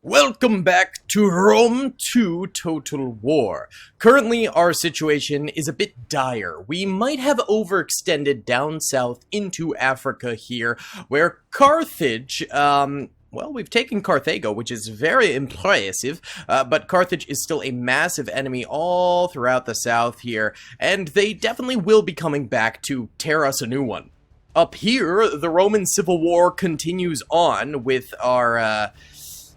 Welcome back to Rome 2 Total War. Currently, our situation is a bit dire. We might have overextended down south into Africa here, where Carthage, well, we've taken Carthago, which is very impressive, but Carthage is still a massive enemy all throughout the south here, and they definitely will be coming back to tear us a new one. Up here, the Roman Civil War continues on with our,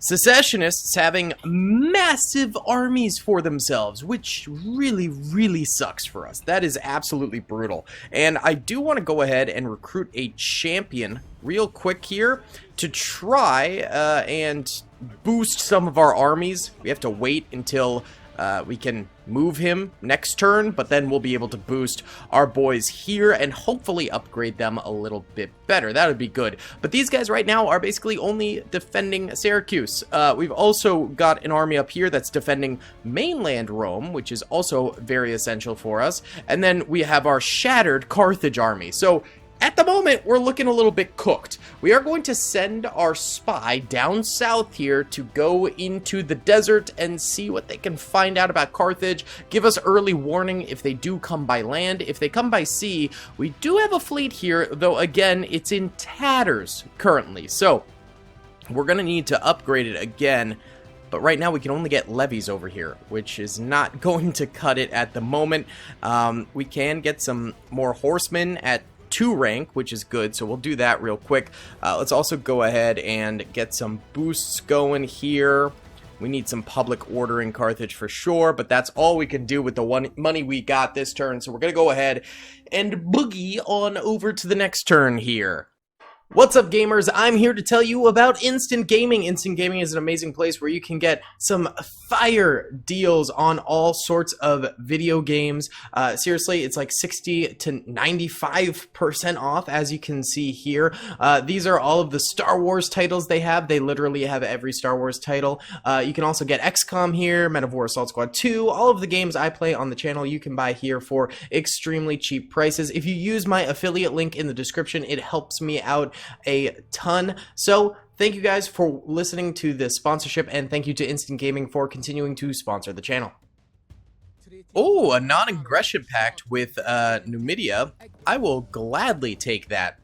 secessionists having massive armies for themselves, which really sucks for us. That is absolutely brutal. And I do want to go ahead and recruit a champion real quick here to try and boost some of our armies. We have to wait until we can move him next turn, but then we'll be able to boost our boys here and hopefully upgrade them a little bit better. That would be good. But these guys right now are basically only defending Syracuse. We've also got an army up here that's defending mainland Rome, which is also very essential for us. And then we have our shattered Carthage army. So at the moment, we're looking a little bit cooked. We are going to send our spy down south here to go into the desert and see what they can find out about Carthage. Give us early warning if they do come by land. If they come by sea, we do have a fleet here, though again, it's in tatters currently. So we're going to need to upgrade it again. But right now we can only get levies over here, which is not going to cut it at the moment. We can get some more horsemen at 2 rank, which is good, so we'll do that real quick. Let's also go ahead and get some boosts going here. We need some public order in Carthage for sure, but that's all we can do with the money we got this turn, so we're gonna go ahead and boogie on over to the next turn here. What's up, gamers? I'm here to tell you about Instant Gaming. Instant Gaming is an amazing place where you can get some fire deals on all sorts of video games. Seriously, it's like 60 to 95% off, as you can see here. These are all of the Star Wars titles they have. They literally have every Star Wars title. You can also get XCOM here, Men of War Assault Squad 2. All of the games I play on the channel you can buy here for extremely cheap prices. If you use my affiliate link in the description, it helps me out a ton. So thank you guys for listening to this sponsorship, and thank you to Instant Gaming for continuing to sponsor the channel. Oh, a non-aggression pact with Numidia. I will gladly take that.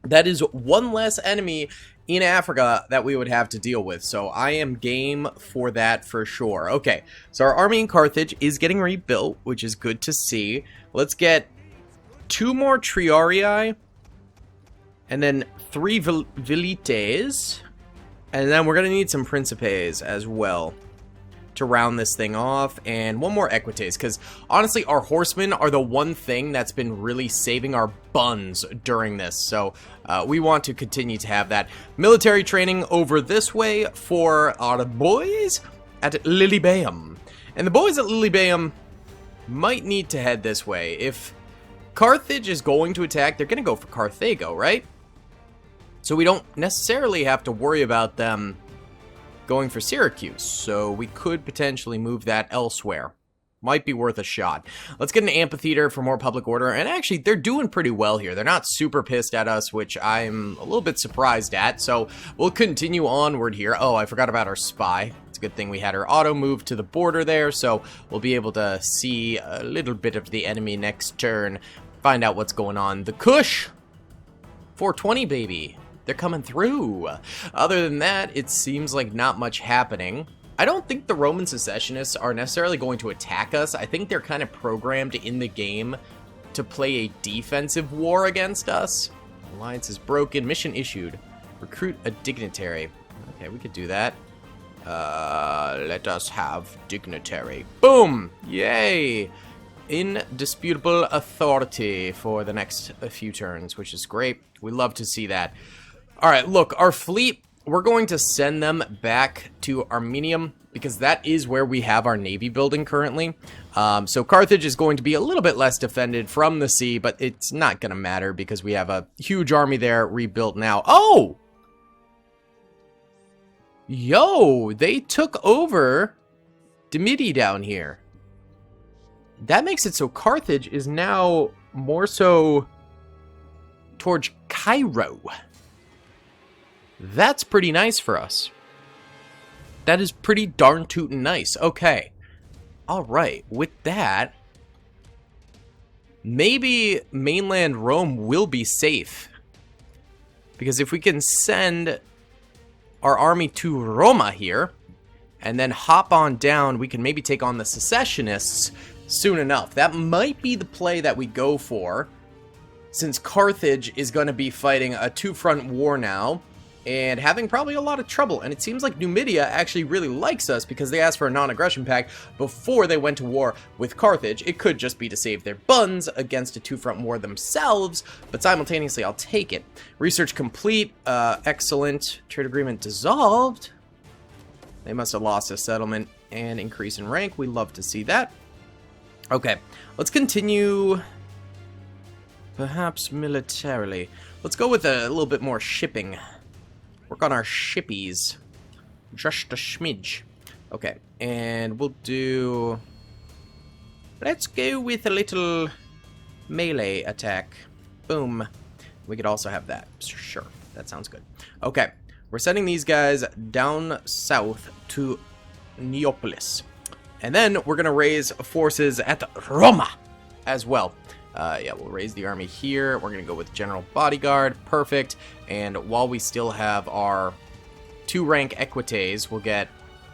That is one less enemy in Africa that we would have to deal with, so I am game for that for sure. Okay, so our army in Carthage is getting rebuilt, which is good to see. Let's get 2 more Triarii, and then 3 Velites, and then we're gonna need some Principes as well to round this thing off, and 1 more Equites, because honestly our horsemen are the one thing that's been really saving our buns during this, so we want to continue to have that military training over this way for our boys at Lilybaeum. And the boys at Lilybaeum might need to head this way. If Carthage is going to attack, they're gonna go for Carthago, right? So we don't necessarily have to worry about them going for Syracuse, so we could potentially move that elsewhere. Might be worth a shot. Let's get an amphitheater for more public order, and actually, they're doing pretty well here. They're not super pissed at us, which I'm a little bit surprised at, so we'll continue onward here. Oh, I forgot about our spy. It's a good thing we had her auto move to the border there, so we'll be able to see a little bit of the enemy next turn, find out what's going on. The Kush! 420, baby! They're coming through. Other than that, it seems like not much happening. I don't think the Roman secessionists are necessarily going to attack us. I think they're kind of programmed in the game to play a defensive war against us. Alliance is broken. Mission issued. Recruit a dignitary. Okay, we could do that. Let us have dignitary. Boom! Yay! Indisputable authority for the next few turns, which is great. We love to see that. Alright, look, our fleet, we're going to send them back to Armenium because that is where we have our navy building currently. So Carthage is going to be a little bit less defended from the sea, but it's not going to matter because we have a huge army there rebuilt now. Oh! Yo, they took over Dimidi down here. That makes it so Carthage is now more so towards Cairo. That's pretty nice for us. That is pretty darn tootin' nice. Okay. Alright, with that, maybe mainland Rome will be safe. Because if we can send our army to Roma here, and then hop on down, we can maybe take on the secessionists soon enough. That might be the play that we go for, since Carthage is going to be fighting a two-front war now, and having probably a lot of trouble. And it seems like Numidia actually really likes us because they asked for a non-aggression pact before they went to war with Carthage. It could just be to save their buns against a two-front war themselves, but simultaneously I'll take it. Research complete. Excellent. Trade agreement dissolved. They must have lost a settlement and increase in rank. We love to see that. Okay, let's continue. Perhaps militarily. Let's go with a little bit more shipping. Work on our shippies. Just a smidge. Okay, and we'll do... Let's go with a little melee attack. Boom. We could also have that. Sure, that sounds good. Okay, we're sending these guys down south to Neapolis. And then we're going to raise forces at Roma as well. Yeah, we'll raise the army here. We're going to go with General Bodyguard. Perfect. And while we still have our 2-rank equites, we'll get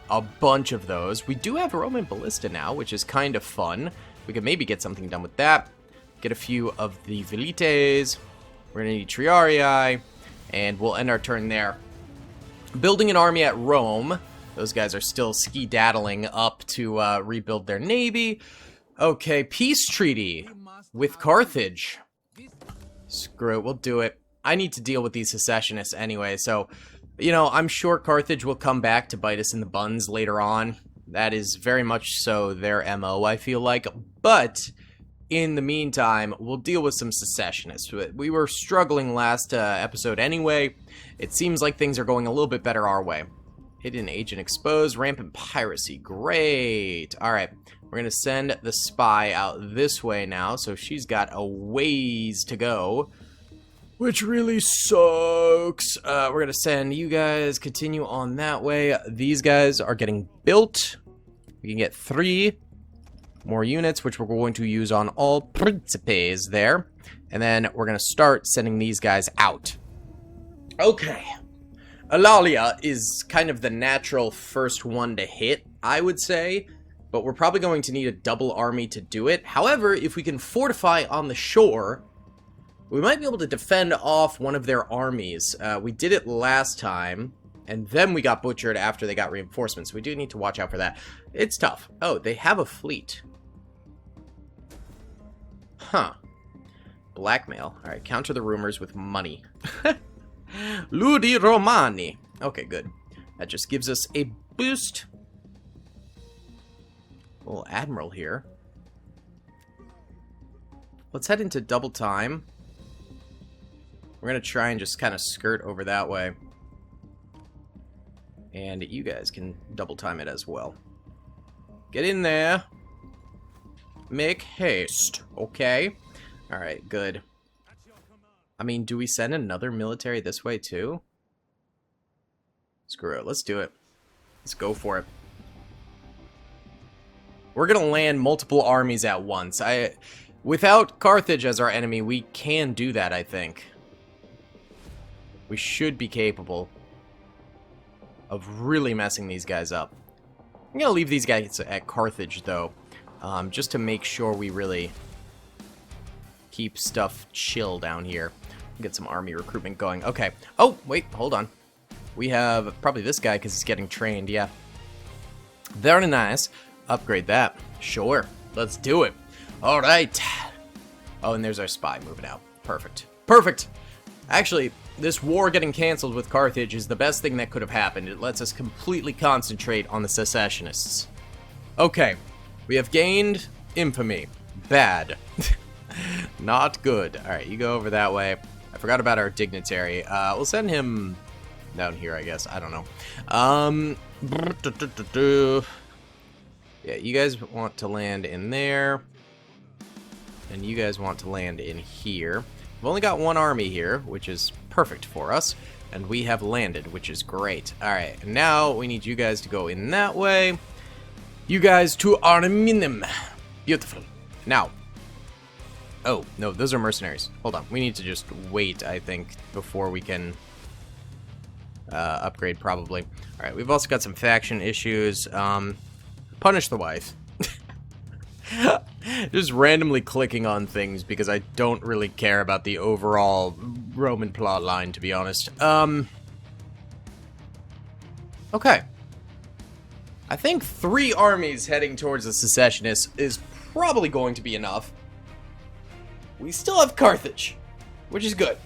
a bunch of those. We do have Roman Ballista now, which is kind of fun. We could maybe get something done with that. Get a few of the Velites. We're going to need Triarii. And we'll end our turn there. Building an army at Rome. Those guys are still skedaddling up to rebuild their navy. Okay, peace treaty with Carthage. Screw it, we'll do it. I need to deal with these secessionists anyway, so, you know, I'm sure Carthage will come back to bite us in the buns later on. That is very much so their MO, I feel like. But, in the meantime, we'll deal with some secessionists. We were struggling last episode anyway. It seems like things are going a little bit better our way. Hidden agent exposed, rampant piracy. Great. Alright, we're going to send the spy out this way now, so she's got a ways to go, which really sucks. We're going to send you guys, continue on that way. These guys are getting built. We can get 3 more units, which we're going to use on all principes there. And then we're going to start sending these guys out. Okay. Eulalia is kind of the natural first one to hit, I would say, but we're probably going to need a double army to do it. However, if we can fortify on the shore, we might be able to defend off one of their armies. We did it last time, and then we got butchered after they got reinforcements. We do need to watch out for that. It's tough. Oh, they have a fleet. Huh. Blackmail. Alright, counter the rumors with money. Ludi Romani. Okay, good. That just gives us a boost. Little admiral here. Let's head into double time. We're going to try and just kind of skirt over that way. And you guys can double time it as well. Get in there. Make haste. Okay. Alright, good. I mean, do we send another military this way too? Screw it. Let's do it. Let's go for it. We're going to land multiple armies at once. Without Carthage as our enemy, we can do that, I think. We should be capable of really messing these guys up. I'm going to leave these guys at Carthage, though, just to make sure we really keep stuff chill down here. Get some army recruitment going. Okay. Oh, wait, hold on. We have probably this guy because he's getting trained, yeah. Very nice. Upgrade that. Sure. Let's do it. All right. Oh, and there's our spy moving out. Perfect. Perfect. Actually, this war getting canceled with Carthage is the best thing that could have happened. It lets us completely concentrate on the secessionists. Okay. We have gained infamy. Bad. Not good. Alright, you go over that way. I forgot about our dignitary. We'll send him down here, I guess. I don't know. Yeah, you guys want to land in there. And you guys want to land in here. We've only got one army here, which is perfect for us. And we have landed, which is great. Alright, now we need you guys to go in that way. You guys to Arminum. Beautiful. Now. Oh, no, those are mercenaries. Hold on. We need to just wait, I think, before we can upgrade, probably. Alright, we've also got some faction issues. Punish the wife. Just randomly clicking on things because I don't really care about the overall Roman plot line, to be honest. Okay. I think 3 armies heading towards the secessionists is probably going to be enough. We still have Carthage, which is good.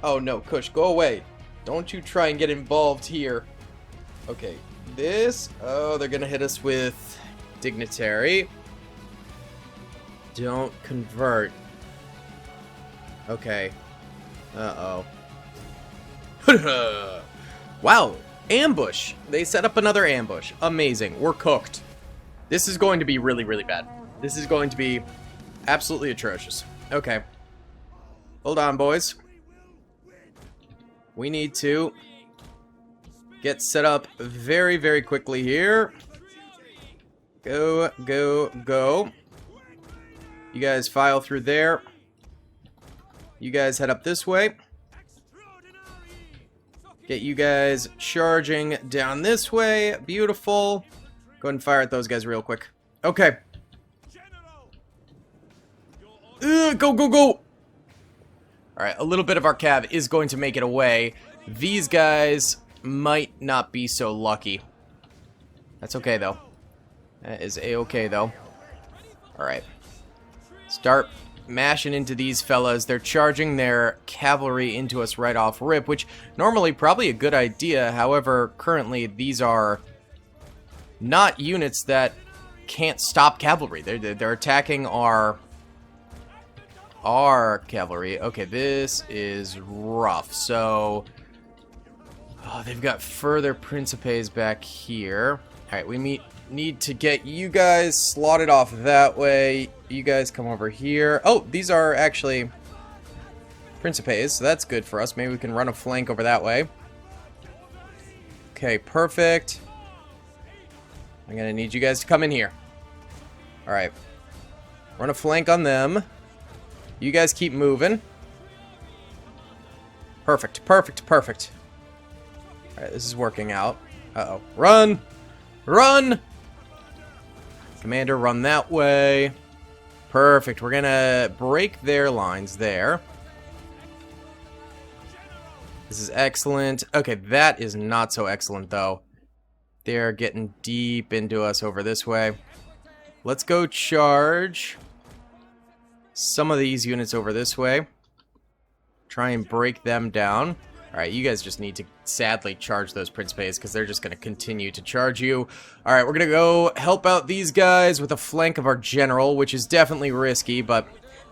Oh no, Kush, go away. Don't you try and get involved here. Okay, this... Oh, they're gonna hit us with Dignitary. Don't convert. Okay. Uh-oh. Wow. Ambush. They set up another ambush. Amazing. We're cooked. This is going to be really, really bad. This is going to be absolutely atrocious. Okay. Hold on, boys. We need to get set up very, very quickly here. Go, go, go. You guys file through there. You guys head up this way. Get you guys charging down this way. Beautiful. Go ahead and fire at those guys real quick. Okay. Go, go, go! Alright, a little bit of our cav is going to make it away. These guys might not be so lucky. That's okay, though. That is a-okay, though. Alright. Start mashing into these fellas. They're charging their cavalry into us right off rip, which normally probably a good idea. However, currently these are not units that can't stop cavalry. They're attacking our cavalry. Okay, this is rough. So, oh, they've got further Principes back here. All right, we need to get you guys slotted off that way. You guys come over here. Oh, these are actually Principes, so that's good for us. Maybe we can run a flank over that way. Okay, perfect. I'm gonna need you guys to come in here. Alright. Run a flank on them. You guys keep moving. Perfect, perfect, perfect. Alright, this is working out. Uh-oh. Run! Run! Commander, run that way. Perfect. We're gonna break their lines there. This is excellent. Okay, that is not so excellent, though. They're getting deep into us over this way. Let's go charge some of these units over this way. Try and break them down. Alright, you guys just need to sadly charge those Principes because they're just going to continue to charge you. Alright, we're going to go help out these guys with a flank of our general, which is definitely risky, but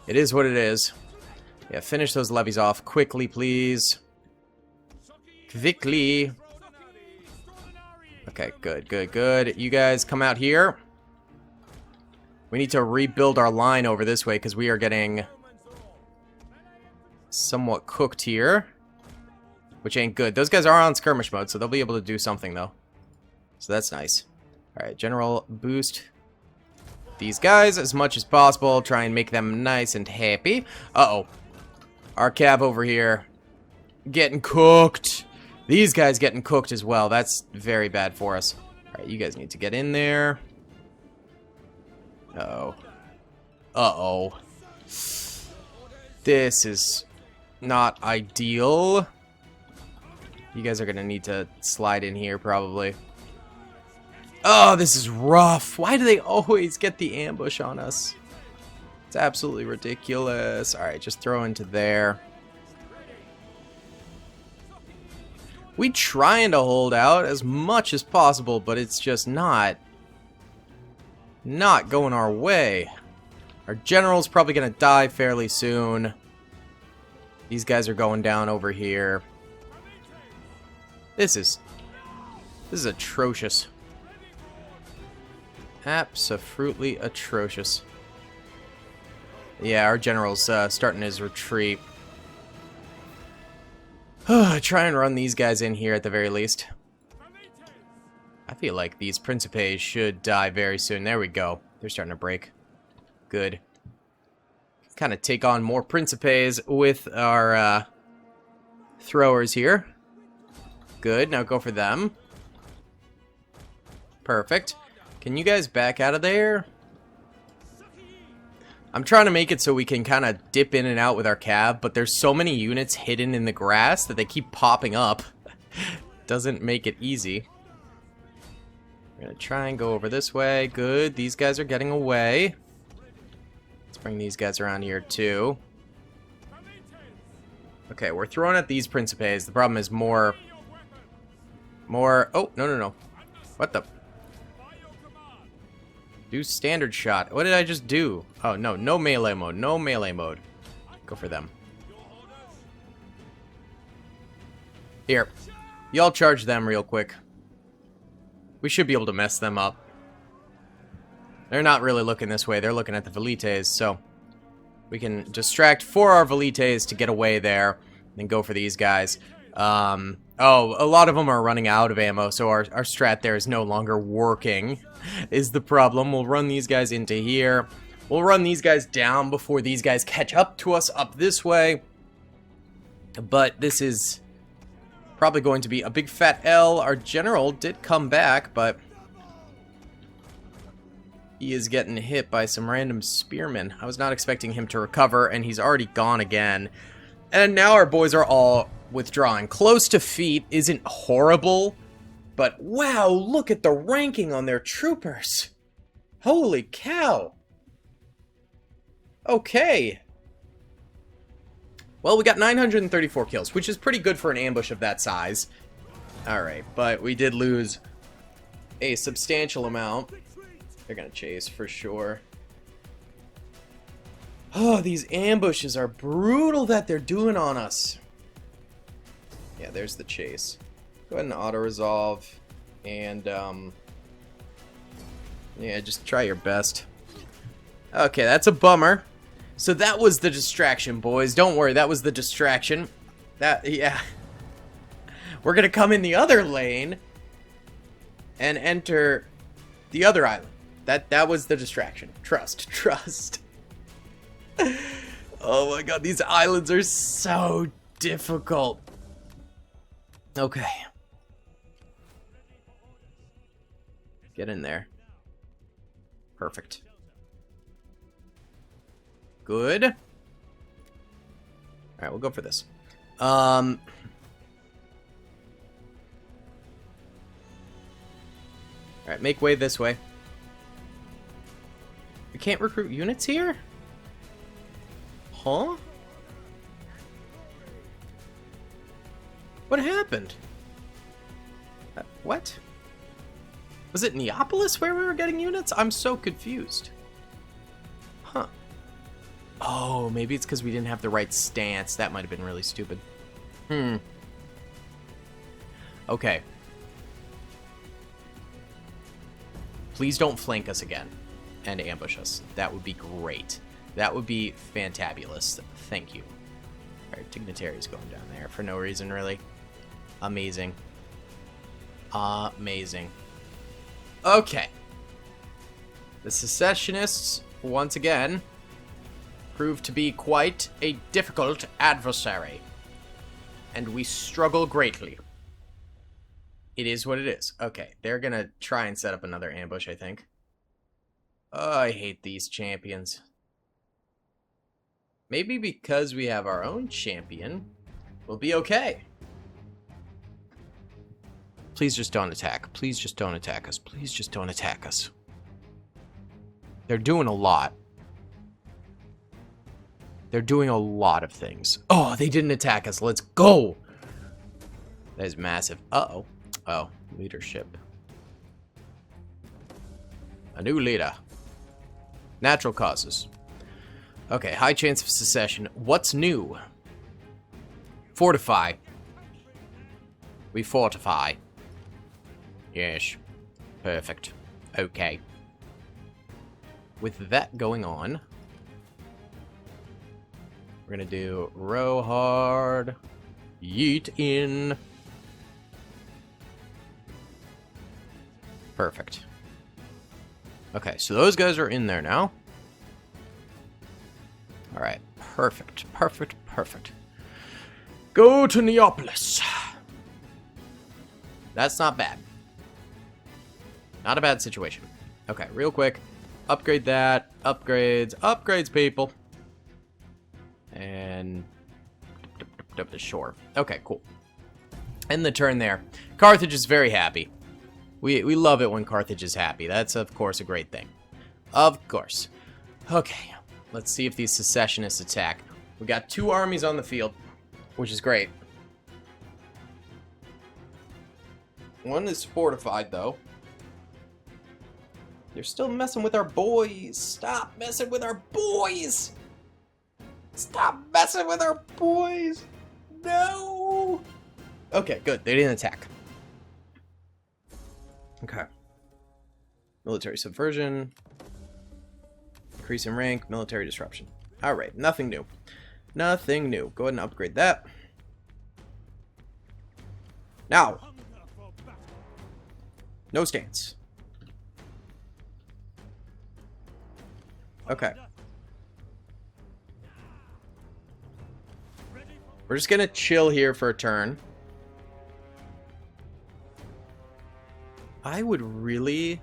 it is what it is. Yeah, finish those levies off quickly, please. Quickly. Okay, good, good, good. You guys come out here. We need to rebuild our line over this way because we are getting somewhat cooked here. Which ain't good. Those guys are on skirmish mode, so they'll be able to do something, though. So that's nice. Alright, general boost these guys as much as possible. Try and make them nice and happy. Uh-oh. Our cav over here getting cooked. These guys getting cooked as well. That's very bad for us. Alright, you guys need to get in there. Uh-oh. Uh-oh. This is not ideal. You guys are going to need to slide in here, probably. Oh, this is rough. Why do they always get the ambush on us? It's absolutely ridiculous. Alright, just throw into there. We trying to hold out as much as possible, but it's just not going our way. Our general's probably going to die fairly soon. These guys are going down over here. This is atrocious. Absolutely atrocious. Yeah, our general's starting his retreat. Try and run these guys in here at the very least. I feel like these Principes should die very soon. There we go. They're starting to break. Good. Kind of take on more Principes with our throwers here. Good. Now go for them. Perfect. Can you guys back out of there? I'm trying to make it so we can kind of dip in and out with our cab, but there's so many units hidden in the grass that they keep popping up. Doesn't make it easy. We're going to try and go over this way. Good. These guys are getting away. Let's bring these guys around here too. Okay, we're throwing at these Principes. The problem is more... Oh, no. What the... Do standard shot. What did I just do? Oh, no. No melee mode. No melee mode. Go for them. Here. Y'all charge them real quick. We should be able to mess them up. They're not really looking this way. They're looking at the Velites, so... We can distract for our Velites to get away there. And go for these guys. Oh, a lot of them are running out of ammo, so our strat there is no longer working. Is the problem. We'll run these guys into here. We'll run these guys down before these guys catch up to us up this way. But this is probably going to be a big fat L. Our general did come back, but he is getting hit by some random spearmen. I was not expecting him to recover, and he's already gone again. And now our boys are all withdrawing. Close to feet isn't horrible, but wow, look at the ranking on their troopers. Holy cow. Okay. Well, we got 934 kills, which is pretty good for an ambush of that size. Alright, but we did lose a substantial amount. They're gonna chase for sure. Oh, these ambushes are brutal that they're doing on us. Yeah, there's the chase. Go ahead and auto-resolve. And, yeah, just try your best. Okay, that's a bummer. So that was the distraction, boys. Don't worry, that was the distraction. Yeah. We're gonna come in the other lane and enter the other island. That was the distraction. Trust. Oh my god, these islands are so difficult. Okay. Get in there. Perfect. Good. Alright, we'll go for this. Alright, make way this way. We can't recruit units here? Huh? What happened? What? Was it Neapolis where we were getting units? I'm so confused. Huh. Oh, maybe it's because we didn't have the right stance. That might have been really stupid. Okay. Please don't flank us again and ambush us. That would be great. That would be fantabulous. Thank you. Alright, Dignitary's going down there for no reason, really. Amazing. Amazing. Okay. The secessionists, once again, proved to be quite a difficult adversary. And we struggle greatly. It is what it is. Okay, they're gonna try and set up another ambush, I think. Oh, I hate these champions. Maybe because we have our own champion, we'll be okay. Please just don't attack. Please just don't attack us. Please just don't attack us. They're doing a lot. They're doing a lot of things. Oh, they didn't attack us. Let's go. That is massive. Uh-oh. Oh, leadership. A new leader. Natural causes. Okay, high chance of secession. What's new? Fortify. We fortify. Yes. Perfect. Okay. With that going on, we're gonna do row hard. Yeet in. Perfect. Okay, so those guys are in there now. Alright, perfect, perfect, perfect. Go to Neapolis. That's not bad. Not a bad situation. Okay, real quick. Upgrade that. Upgrades. Upgrades, people. And... sure. Okay, cool. End the turn there. Carthage is very happy. We love it when Carthage is happy. That's, of course, a great thing. Of course. Okay, let's see if these secessionists attack. We got 2 armies on the field, which is great. One is fortified, though. They're still messing with our boys. Stop messing with our boys. Stop messing with our boys. No. Okay, good. They didn't attack. Okay. Military subversion. Increase in rank. Military disruption. Alright, nothing new. Nothing new. Go ahead and upgrade that. Now. No stance. Okay. We're just gonna chill here for a turn. I would really...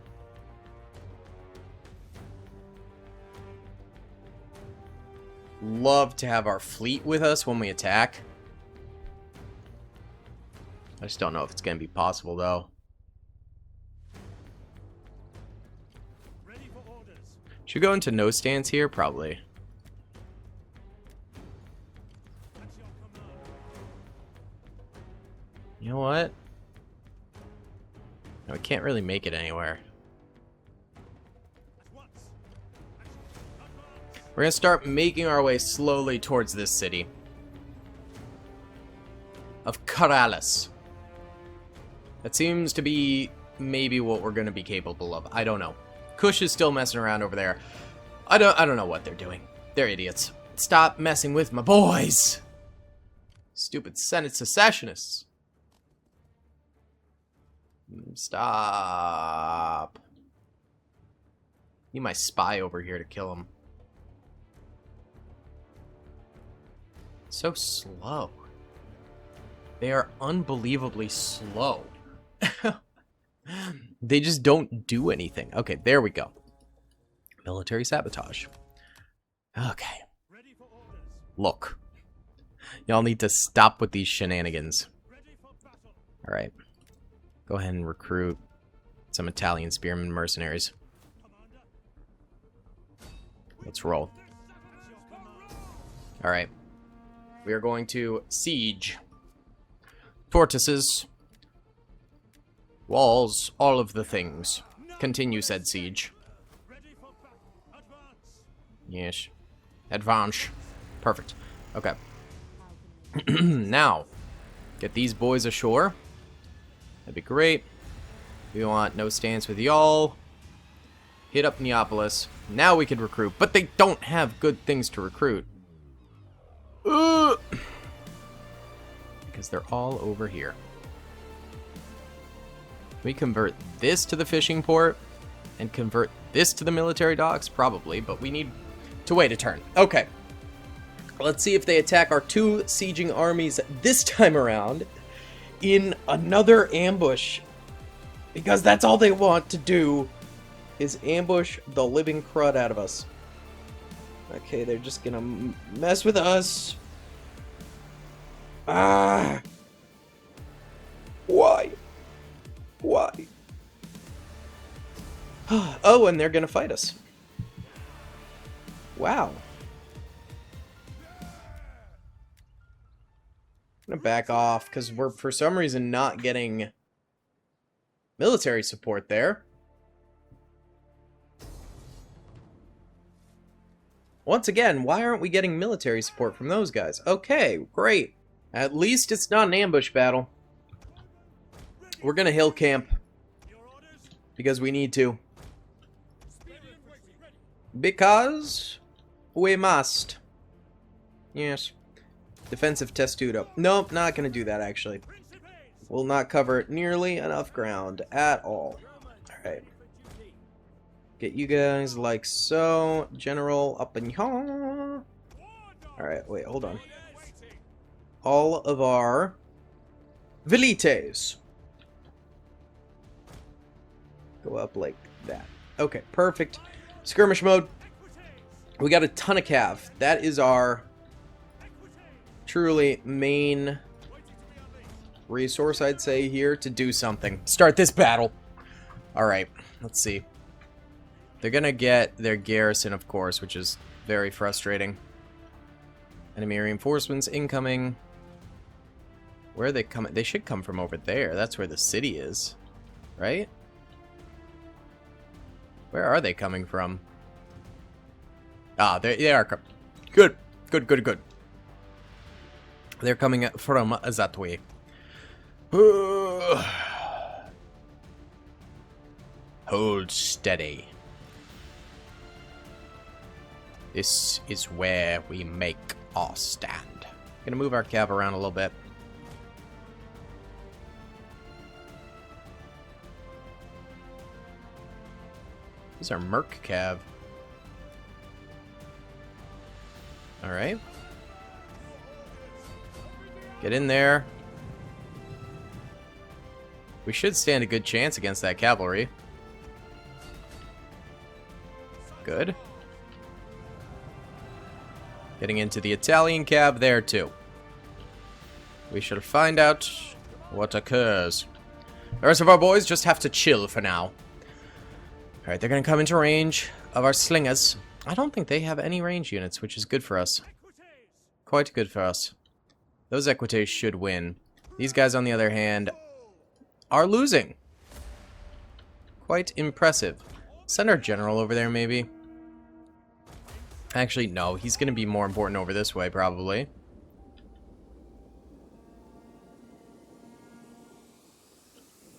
love to have our fleet with us when we attack. I just don't know if it's gonna be possible, though. Should we go into no stance here? Probably. You know what? No, we can't really make it anywhere. We're gonna start making our way slowly towards this city of Karalis. That seems to be maybe what we're gonna be capable of. I don't know. Kush is still messing around over there. I don't know what they're doing. They're idiots. Stop messing with my boys. Stupid Senate secessionists. Stop. Need my spy over here to kill him. So slow. They are unbelievably slow. They just don't do anything. Okay, there we go. Military sabotage. Okay. Look. Y'all need to stop with these shenanigans. Alright. Go ahead and recruit some Italian spearmen mercenaries. Let's roll. Alright. We are going to siege. Fortresses. Walls. All of the things. Continue said siege. Yes. Advance. Perfect. Okay. Now. Get these boys ashore. That'd be great. We want no stance with y'all. Hit up Neapolis. Now we could recruit. But they don't have good things to recruit. Because they're all over here. We convert this to the fishing port and convert this to the military docks, probably, but we need to wait a turn. Okay. Let's see if they attack our 2 sieging armies this time around in another ambush. Because that's all they want to do is ambush the living crud out of us. Okay, they're just gonna mess with us. Ah! Why? Why? Oh, and they're gonna fight us. Wow. I'm gonna back off because we're for some reason not getting military support there. Once again, why aren't we getting military support from those guys? Okay, great. At least it's not an ambush battle. We're gonna hill camp because we need to. Because we must. Yes. Defensive testudo. Nope, not gonna do that, actually. Will not cover nearly enough ground at all. Alright. Get you guys like so. General up in here. Alright, wait, hold on. All of our velites go up like that. Okay, perfect. Skirmish mode. We got a ton of cav. That is our truly main resource, I'd say, here to do something. Start this battle. Alright, let's see. They're gonna get their garrison, of course, which is very frustrating. Enemy reinforcements incoming. Where are they coming? They should come from over there. That's where the city is. Right? Where are they coming from? Ah, they are. Good. Good, good, good. They're coming from that way. Hold steady. This is where we make our stand. Gonna move our cav around a little bit. These are merc cav. Alright. Get in there. We should stand a good chance against that cavalry. Good. Getting into the Italian cav there too. We shall find out what occurs. The rest of our boys just have to chill for now. Alright, they're going to come into range of our slingers. I don't think they have any range units, which is good for us. Quite good for us. Those Equites should win. These guys, on the other hand, are losing. Quite impressive. Send our general over there, maybe. Actually, no. He's going to be more important over this way, probably.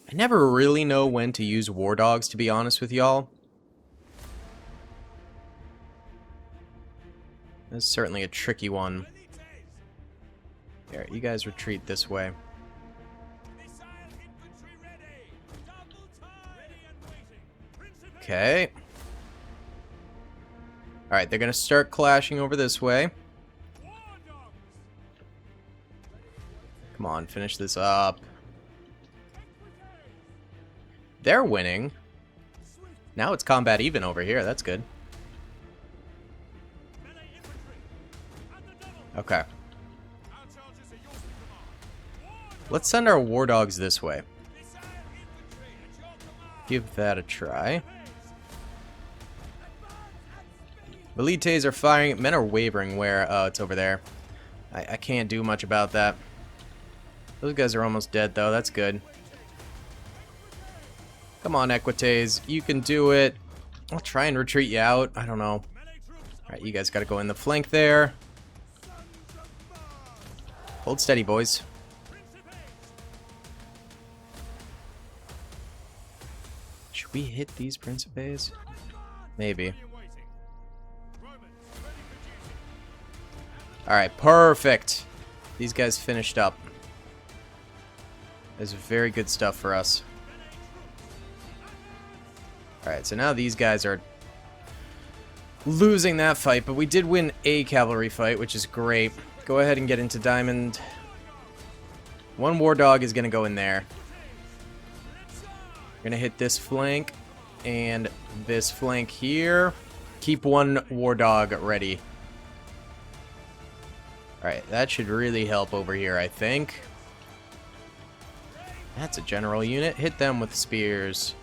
I never really know when to use war dogs, to be honest with y'all. This is certainly a tricky one. Here, you guys retreat this way. Okay. Alright, they're going to start clashing over this way. Come on, finish this up. They're winning. Now it's combat even over here. That's good. Okay. Let's send our war dogs this way. Give that a try. Velites are firing. Men are wavering where? Oh, it's over there. I can't do much about that. Those guys are almost dead, though. That's good. Come on, Equites. You can do it. I'll try and retreat you out. I don't know. Alright, you guys gotta go in the flank there. Hold steady, boys. Should we hit these Principes? Maybe. Alright, perfect. These guys finished up. That's very good stuff for us. Alright, so now these guys are losing that fight, but we did win a cavalry fight, which is great. Go ahead and get into Diamond. One war dog is going to go in there. We're going to hit this flank and this flank here. Keep one war dog ready. Alright, that should really help over here, I think. That's a general unit. Hit them with spears.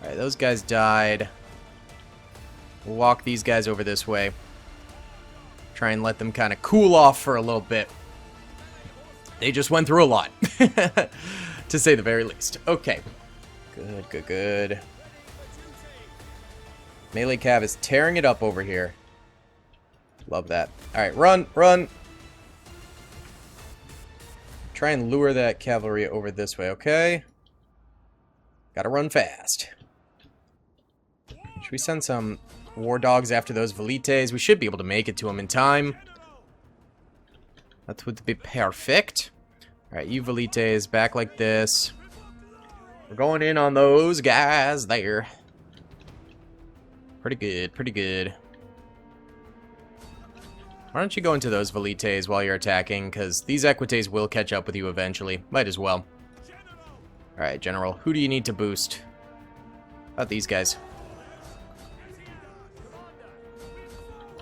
Alright, those guys died. We'll walk these guys over this way. Try and let them kind of cool off for a little bit. They just went through a lot. To say the very least. Okay. Good, good, good. Melee Cav is tearing it up over here. Love that. Alright, run, run. Try and lure that cavalry over this way, okay? Gotta run fast. Should we send some war dogs after those Velites? We should be able to make it to them in time. That would be perfect. Alright, you Velites, back like this. We're going in on those guys there. Pretty good, pretty good. Why don't you go into those Velites while you're attacking, because these Equites will catch up with you eventually. Might as well. Alright, General, who do you need to boost? How about these guys?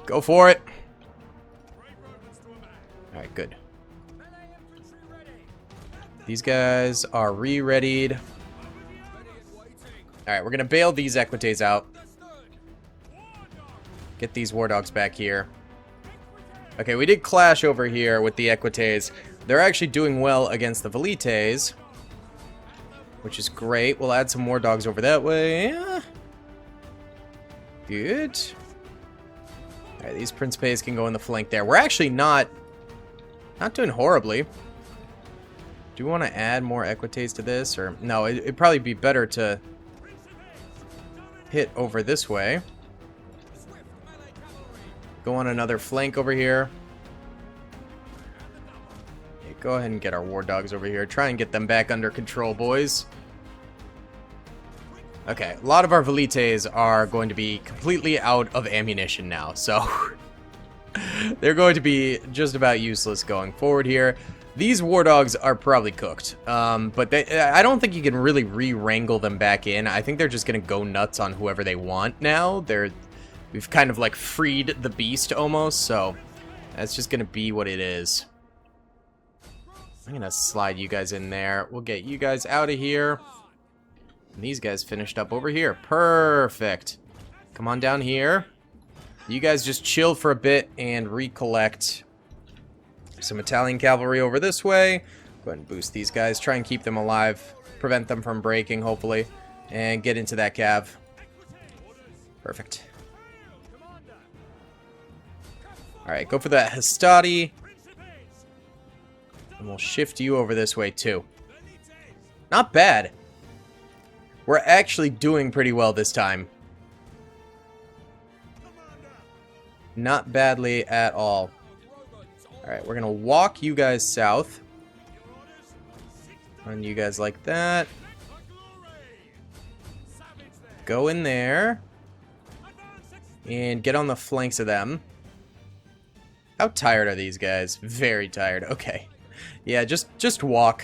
Go for it! Alright, good. These guys are re-readied. Alright, we're gonna bail these Equites out. Get these War Dogs back here. Okay, we did clash over here with the Equites. They're actually doing well against the Velites, which is great. We'll add some War Dogs over that way. Yeah. Good. Alright, these Principes can go in the flank there. We're actually not doing horribly. Do we want to add more Equites to this? Or no, it'd probably be better to hit over this way. Go on another flank over here. Okay, go ahead and get our War Dogs over here. Try and get them back under control, boys. Okay, a lot of our Velites are going to be completely out of ammunition now, so they're going to be just about useless going forward here. These War Dogs are probably cooked, but I don't think you can really re-wrangle them back in. I think they're just going to go nuts on whoever they want now. We've kind of like freed the beast almost, so that's just going to be what it is. I'm going to slide you guys in there. We'll get you guys out of here. And these guys finished up over here. Perfect. Come on down here. You guys just chill for a bit and recollect. Some Italian cavalry over this way. Go ahead and boost these guys. Try and keep them alive. Prevent them from breaking, hopefully. And get into that cav. Perfect. Alright, go for that Hastati. And we'll shift you over this way, too. Not bad. We're actually doing pretty well this time. Not badly at all. Alright, we're gonna walk you guys south. Run you guys like that. Go in there. And get on the flanks of them. How tired are these guys? Very tired. Okay. Yeah, just walk.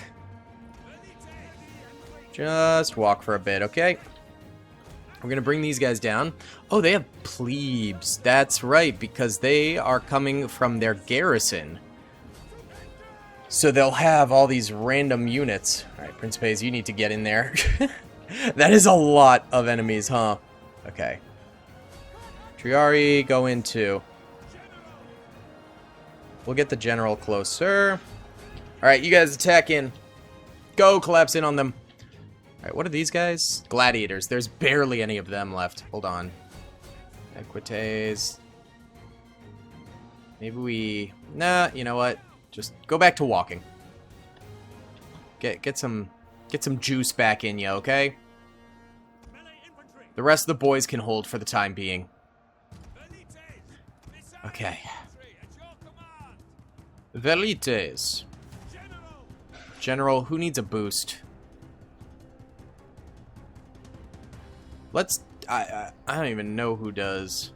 Just walk for a bit, okay? We're gonna bring these guys down. Oh, they have plebes. That's right, because they are coming from their garrison. So they'll have all these random units. Alright, Principes, you need to get in there. That is a lot of enemies, huh? Okay. Triari, go in too. We'll get the general closer. Alright, you guys attack in. Go, collapse in on them. Alright, what are these guys? Gladiators. There's barely any of them left. Hold on. Equites. Maybe we... Nah, you know what? Just go back to walking. Get some juice back in you, okay? The rest of the boys can hold for the time being. Okay. Velites. General, who needs a boost? Let's... I don't even know who does.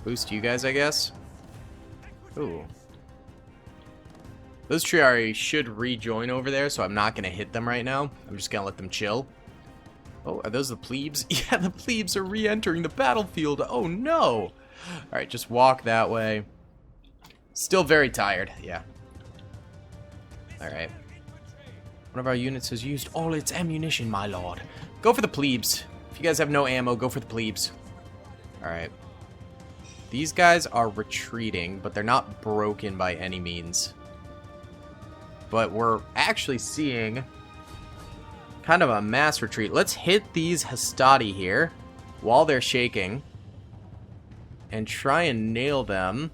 Boost you guys, I guess? Ooh. Those Triari should rejoin over there, so I'm not going to hit them right now. I'm just going to let them chill. Oh, are those the plebes? Yeah, the plebes are re-entering the battlefield. Oh, no. Alright, just walk that way. Still very tired. Yeah. Alright. One of our units has used all its ammunition, my lord. Go for the plebes. If you guys have no ammo, go for the plebes. Alright. These guys are retreating, but they're not broken by any means. But we're actually seeing kind of a mass retreat. Let's hit these Hastati here while they're shaking and try and nail them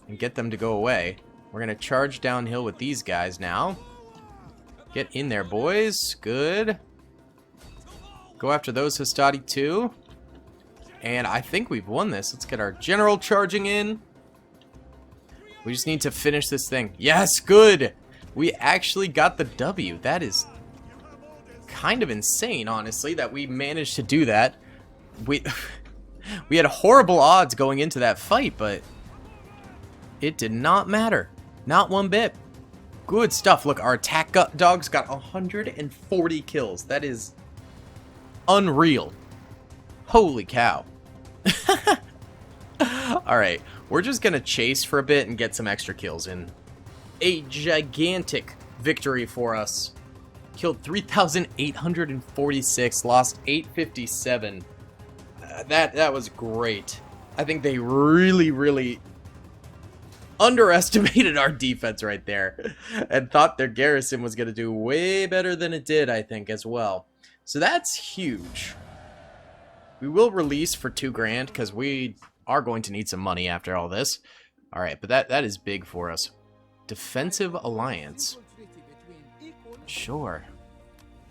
and get them to go away. We're going to charge downhill with these guys now. Get in there, boys. Good. Go after those Hastati too. And I think we've won this. Let's get our general charging in. We just need to finish this thing. Yes, good! We actually got the W. That is kind of insane, honestly, that we managed to do that. We had horrible odds going into that fight, but it did not matter. Not one bit. Good stuff. Look, our attack dogs got 140 kills. That is unreal. Holy cow. Alright, we're just gonna chase for a bit and get some extra kills in. A gigantic victory for us. Killed 3,846, lost 857. That was great. I think they really underestimated our defense right there and thought their garrison was going to do way better than it did, I think, as well. So that's huge. We will release for 2 grand because we are going to need some money after all this. All right, but that is big for us. Defensive alliance. Sure.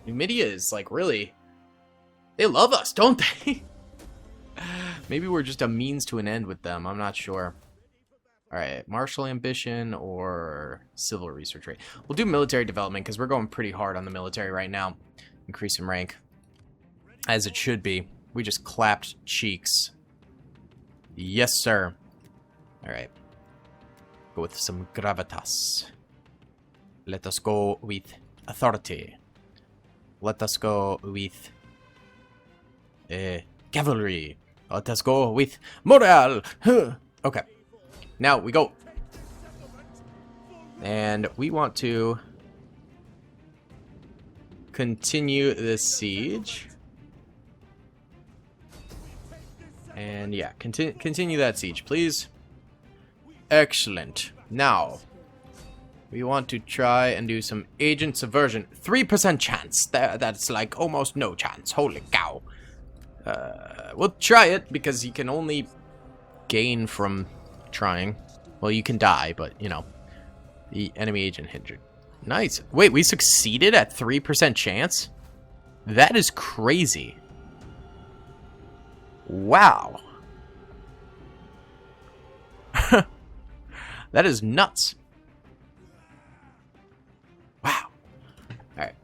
Numidia is like really... They love us, don't they? Maybe we're just a means to an end with them. I'm not sure. Alright, martial ambition or civil research rate. We'll do military development because we're going pretty hard on the military right now. Increase in rank. As it should be. We just clapped cheeks. Yes, sir. Alright. Go with some gravitas. Let us go with authority. Let us go with cavalry. Let us go with morale. Okay. Now we go. And we want to continue this siege. And yeah, continue that siege, please. Excellent. Now, we want to try and do some agent subversion. 3% chance. That's like almost no chance. Holy cow. We'll try it because you can only gain from trying. Well, you can die, but, you know. The enemy agent hindered. Nice. Wait, we succeeded at 3% chance? That is crazy. Wow. That is nuts. Wow. Alright.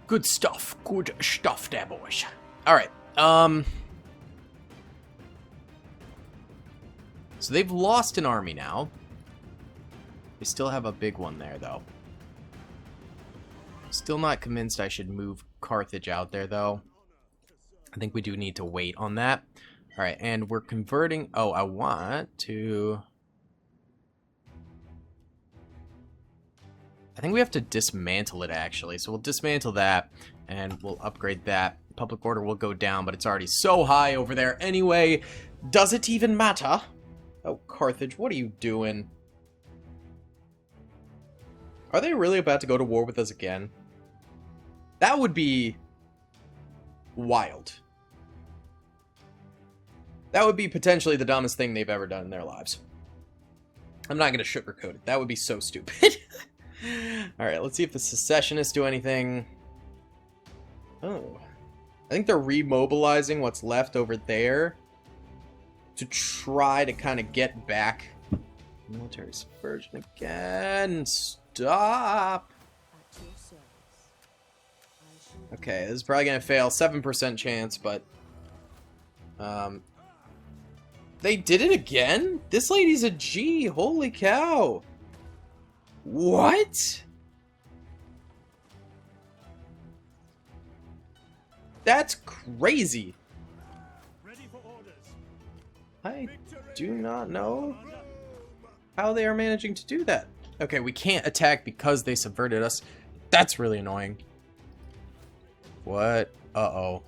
Good stuff. Good stuff there, boys. Alright. So they've lost an army now. They still have a big one there, though. Still not convinced I should move Carthage out there, though. I think we do need to wait on that. Alright, and we're converting... Oh, I want to... I think we have to dismantle it, actually. So we'll dismantle that, and we'll upgrade that. Public order will go down, but it's already so high over there anyway. Does it even matter? Oh, Carthage, what are you doing? Are they really about to go to war with us again? That would be wild. That would be potentially the dumbest thing they've ever done in their lives. I'm not going to sugarcoat it. That would be so stupid. Alright, let's see if the secessionists do anything. Oh. I think they're remobilizing what's left over there to try to kind of get back. Military subversion again. Stop. Okay, this is probably going to fail. 7% chance, but... They did it again? This lady's a G. Holy cow. What? That's crazy. I do not know how they are managing to do that. Okay, we can't attack because they subverted us. That's really annoying. What? Uh-oh.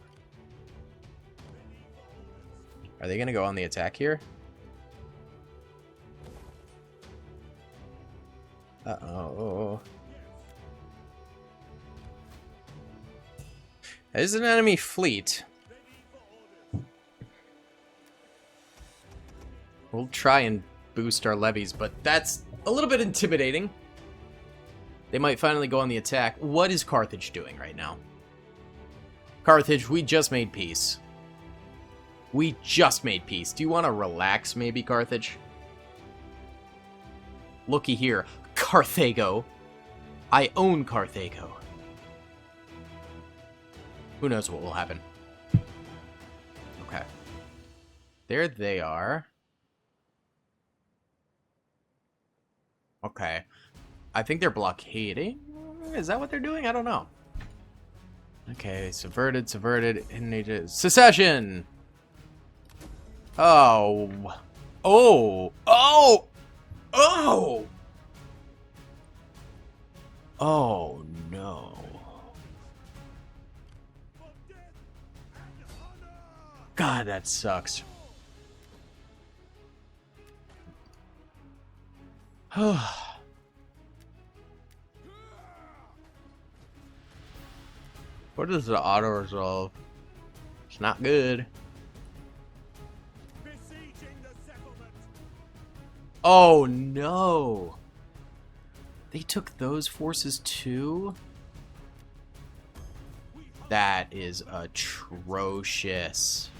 Are they going to go on the attack here? Uh-oh. There's an enemy fleet. We'll try and boost our levies, but that's a little bit intimidating. They might finally go on the attack. What is Carthage doing right now? Carthage, we just made peace. We just made peace. Do you want to relax, maybe, Carthage? Looky here, Carthago. I own Carthago. Who knows what will happen. Okay. There they are. Okay. I think they're blockading? Is that what they're doing? I don't know. Okay, subverted. Secession! Oh. Oh! Oh! Oh! Oh, no. God, that sucks. What is the auto resolve? It's not good. Oh no! They took those forces too? That is atrocious.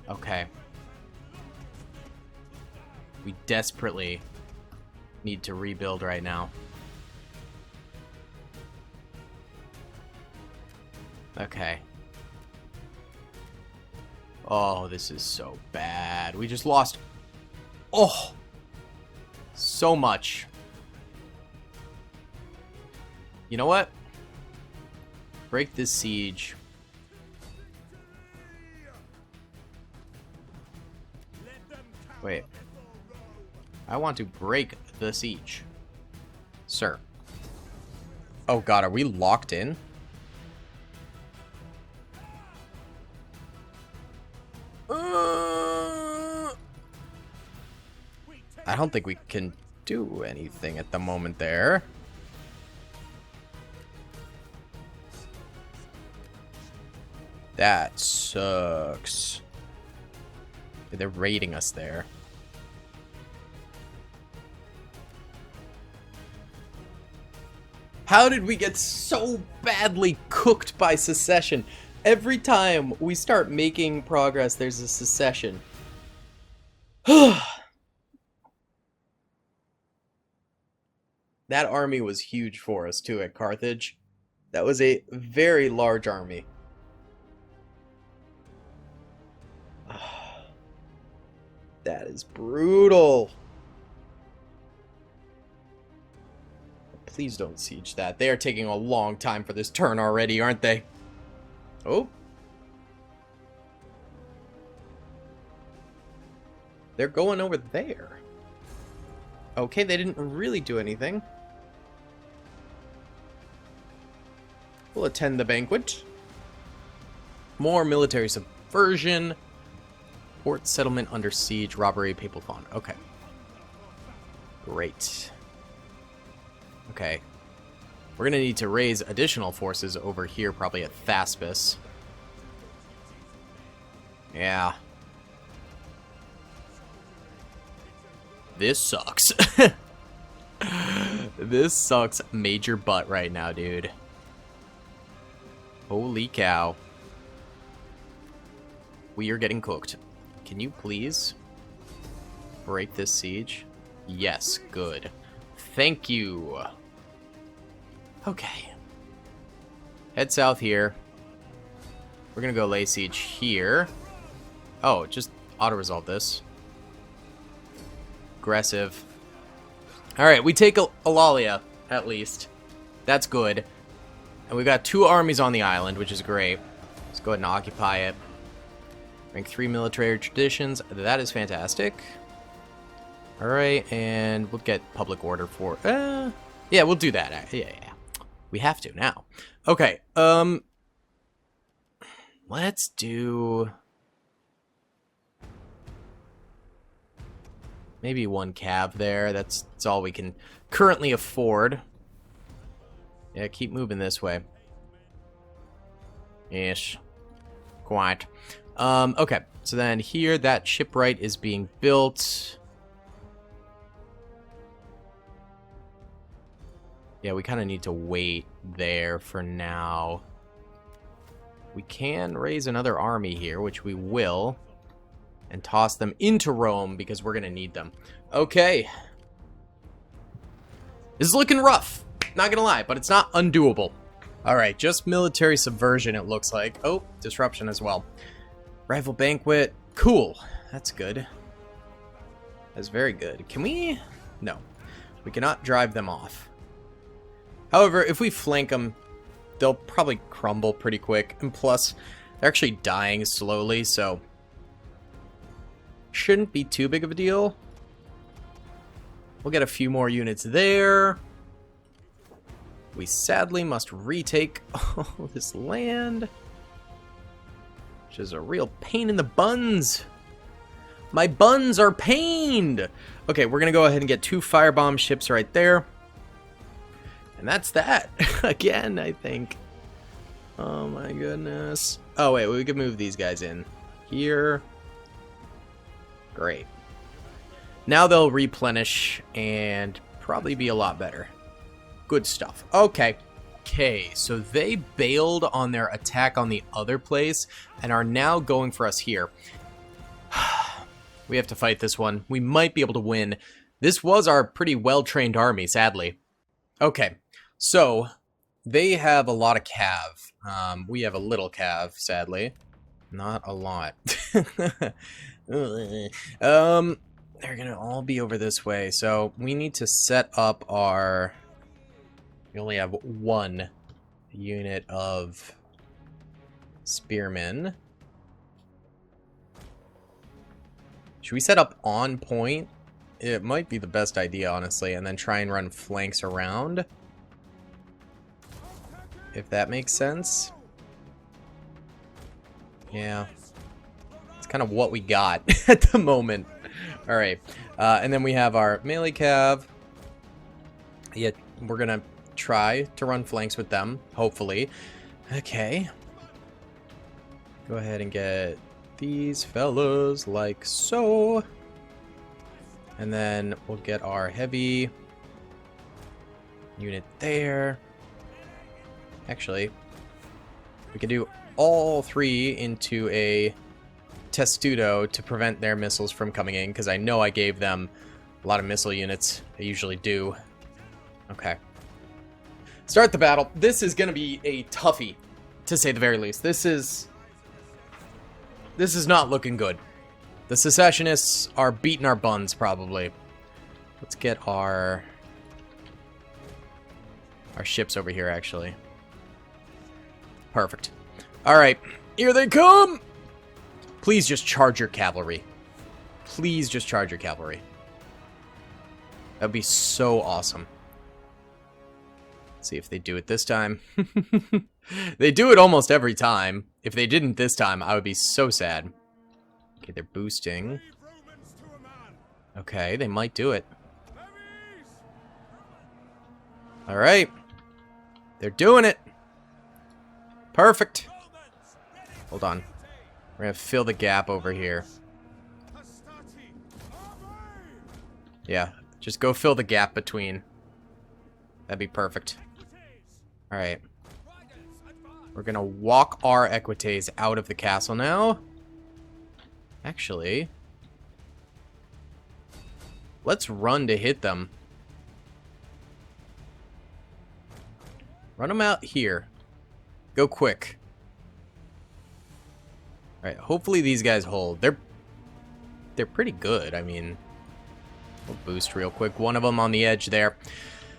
Okay. We desperately need to rebuild right now. Okay. Oh, this is so bad. We just lost. Oh! So much. You know what? Break this siege. Wait. I want to break the siege. Sir. Oh god, are we locked in? I don't think we can do anything at the moment there. That sucks. They're raiding us there. How did we get so badly cooked by secession? Every time we start making progress, there's a secession. That army was huge for us, too, at Carthage. That was a very large army. That is brutal. Please don't siege that. They are taking a long time for this turn already, aren't they? Oh. They're going over there. Okay, they didn't really do anything. We'll attend the banquet. More military subversion. Port settlement under siege. Robbery. Papal fawn. Okay. Great. Okay. We're going to need to raise additional forces over here, probably at Thaspis. Yeah. This sucks. This sucks major butt right now, dude. Holy cow. We are getting cooked. Can you please break this siege? Yes, good. Thank you. Okay. Head south here. We're gonna go lay siege here. Oh, just auto-resolve this. Aggressive. Alright, we take Eulalia, at least. That's good. And we've got 2 armies on the island, which is great. Let's go ahead and occupy it. Rank 3 military traditions. That is fantastic. Alright, and we'll get public order for... yeah, we'll do that. Yeah. We have to now. Okay, let's do... maybe 1 cab there. That's all we can currently afford. Yeah, keep moving this way. Ish. Quite. Okay, so then here, that shipwright is being built. Yeah, we kind of need to wait there for now. We can raise another army here, which we will. and toss them into Rome because we're going to need them. Okay. This is looking rough. Not going to lie, but it's not undoable. Alright, just military subversion it looks like. Oh, disruption as well. Rival banquet. Cool. That's good. That's very good. Can we? No. We cannot drive them off. However, if we flank them, they'll probably crumble pretty quick. And plus, they're actually dying slowly, so shouldn't be too big of a deal. We'll get a few more units there. We sadly must retake all this land, which is a real pain in the buns. My buns are pained. Okay, we're going to go ahead and get 2 firebomb ships right there. And that's that. Again, I think. Oh my goodness. Oh wait, we could move these guys in here. Great. Now they'll replenish and probably be a lot better. Good stuff. Okay. Okay, so they bailed on their attack on the other place and are now going for us here. We have to fight this one. We might be able to win. This was our pretty well-trained army, sadly. Okay, so they have a lot of cav. We have a little cav, sadly. Not a lot. They're gonna all be over this way, so we need to set up our... We only have 1 unit of spearmen. Should we set up on point? It might be the best idea, honestly, and then try and run flanks around. If that makes sense. Yeah. It's kind of what we got at the moment. Alright. And then we have our melee cav. Yeah, we're gonna try to run flanks with them, hopefully. Okay. Go ahead and get these fellas like so. And then we'll get our heavy unit there. Actually, we can do all 3 into a testudo to prevent their missiles from coming in, because I know I gave them a lot of missile units. I usually do. Okay. Start the battle. This is going to be a toughie, to say the very least. This is not looking good. The secessionists are beating our buns, probably. Let's get our ships over here, actually. Perfect. Alright, here they come! Please just charge your cavalry. Please just charge your cavalry. That would be so awesome. Let's see if they do it this time. They do it almost every time. If they didn't this time, I would be so sad. Okay, they're boosting. Okay, they might do it. Alright. They're doing it. Perfect. Hold on. We're gonna fill the gap over here. Yeah, just go fill the gap between. That'd be perfect. Alright. We're gonna walk our equites out of the castle now. Actually, let's run to hit them. Run them out here. Go quick. Alright, hopefully these guys hold. They're pretty good. I mean, we'll boost real quick. One of them on the edge there.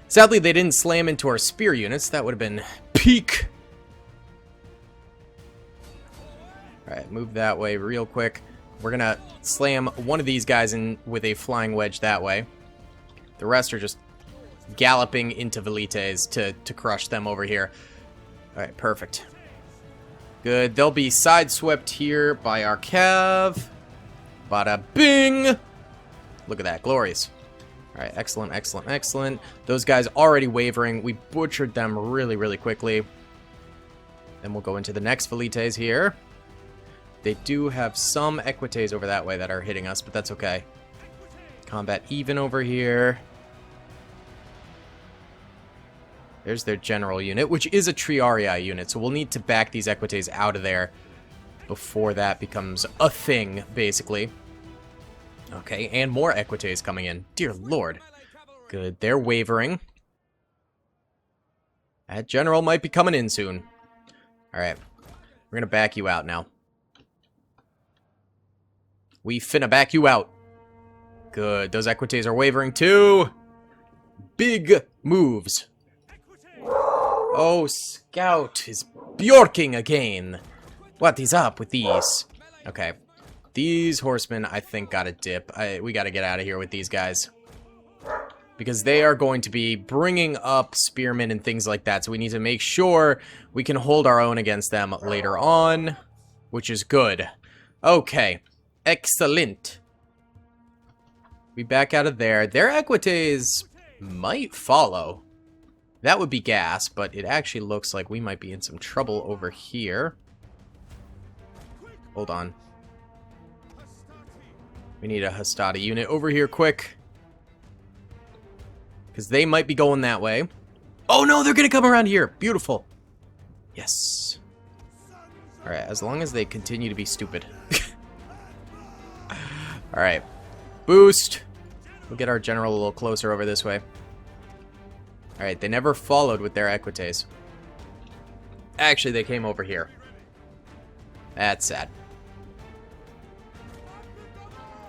Sadly, they didn't slam into our spear units. That would have been peak. Alright, move that way real quick. We're gonna slam one of these guys in with a flying wedge that way. The rest are just galloping into velites to crush them over here. Alright, perfect. Good. They'll be side-swept here by our cav. Bada bing! Look at that. Glorious. Alright, excellent, excellent, excellent. Those guys already wavering. We butchered them really, really quickly. Then we'll go into the next velites here. They do have some equites over that way that are hitting us, but that's okay. Combat even over here. There's their general unit, which is a Triarii unit, so we'll need to back these equites out of there before that becomes a thing, basically. Okay, and more Equites coming in. Dear Lord. Good, they're wavering. That general might be coming in soon. Alright, we're gonna back you out now. We finna back you out. Good, those Equites are wavering too. Big moves. Oh, Scout is bjorking again. What is up with these? Okay. These horsemen, I think, got a dip. We gotta get out of here with these guys. Because they are going to be bringing up spearmen and things like that. So we need to make sure we can hold our own against them later on. Which is good. Okay. Excellent. We back out of there. Their Equites might follow. That would be gas, but it actually looks like we might be in some trouble over here. Hold on. We need a Hastati unit over here quick. Because they might be going that way. Oh no, they're going to come around here. Beautiful. Yes. Alright, as long as they continue to be stupid. Alright. Boost. We'll get our general a little closer over this way. Alright, they never followed with their Equites. Actually, they came over here. That's sad.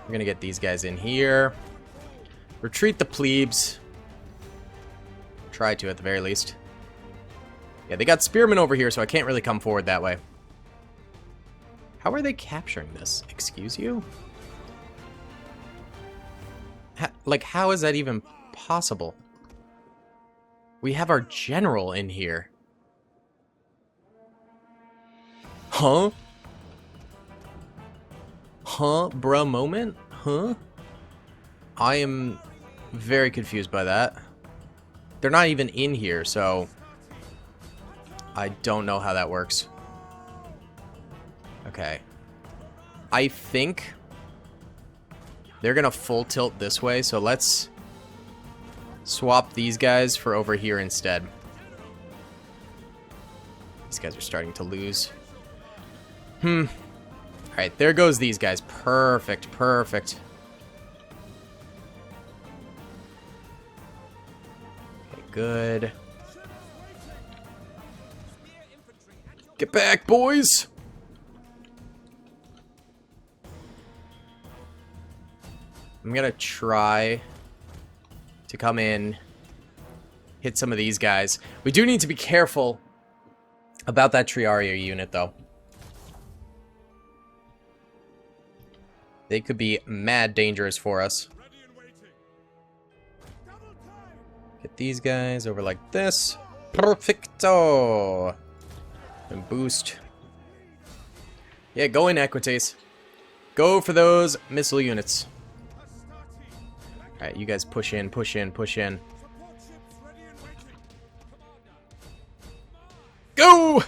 We're gonna get these guys in here. Retreat the plebes. Try to, at the very least. Yeah, they got spearmen over here, so I can't really come forward that way. How are they capturing this? Excuse you? Like, how is that even possible? We have our general in here. Huh? Huh? Bruh moment? Huh? I am very confused by that. They're not even in here, so I don't know how that works. Okay. I think they're gonna full tilt this way, so let's swap these guys for over here instead. These guys are starting to lose. Alright, there goes these guys. Perfect, perfect. Okay, good. Get back, boys! I'm gonna try to come in, hit some of these guys. We do need to be careful about that Triaria unit, though. They could be mad dangerous for us. Get these guys over like this. Perfecto! And boost. Yeah, go in, Equites. Go for those missile units. Alright, you guys push in, push in, push in. Go!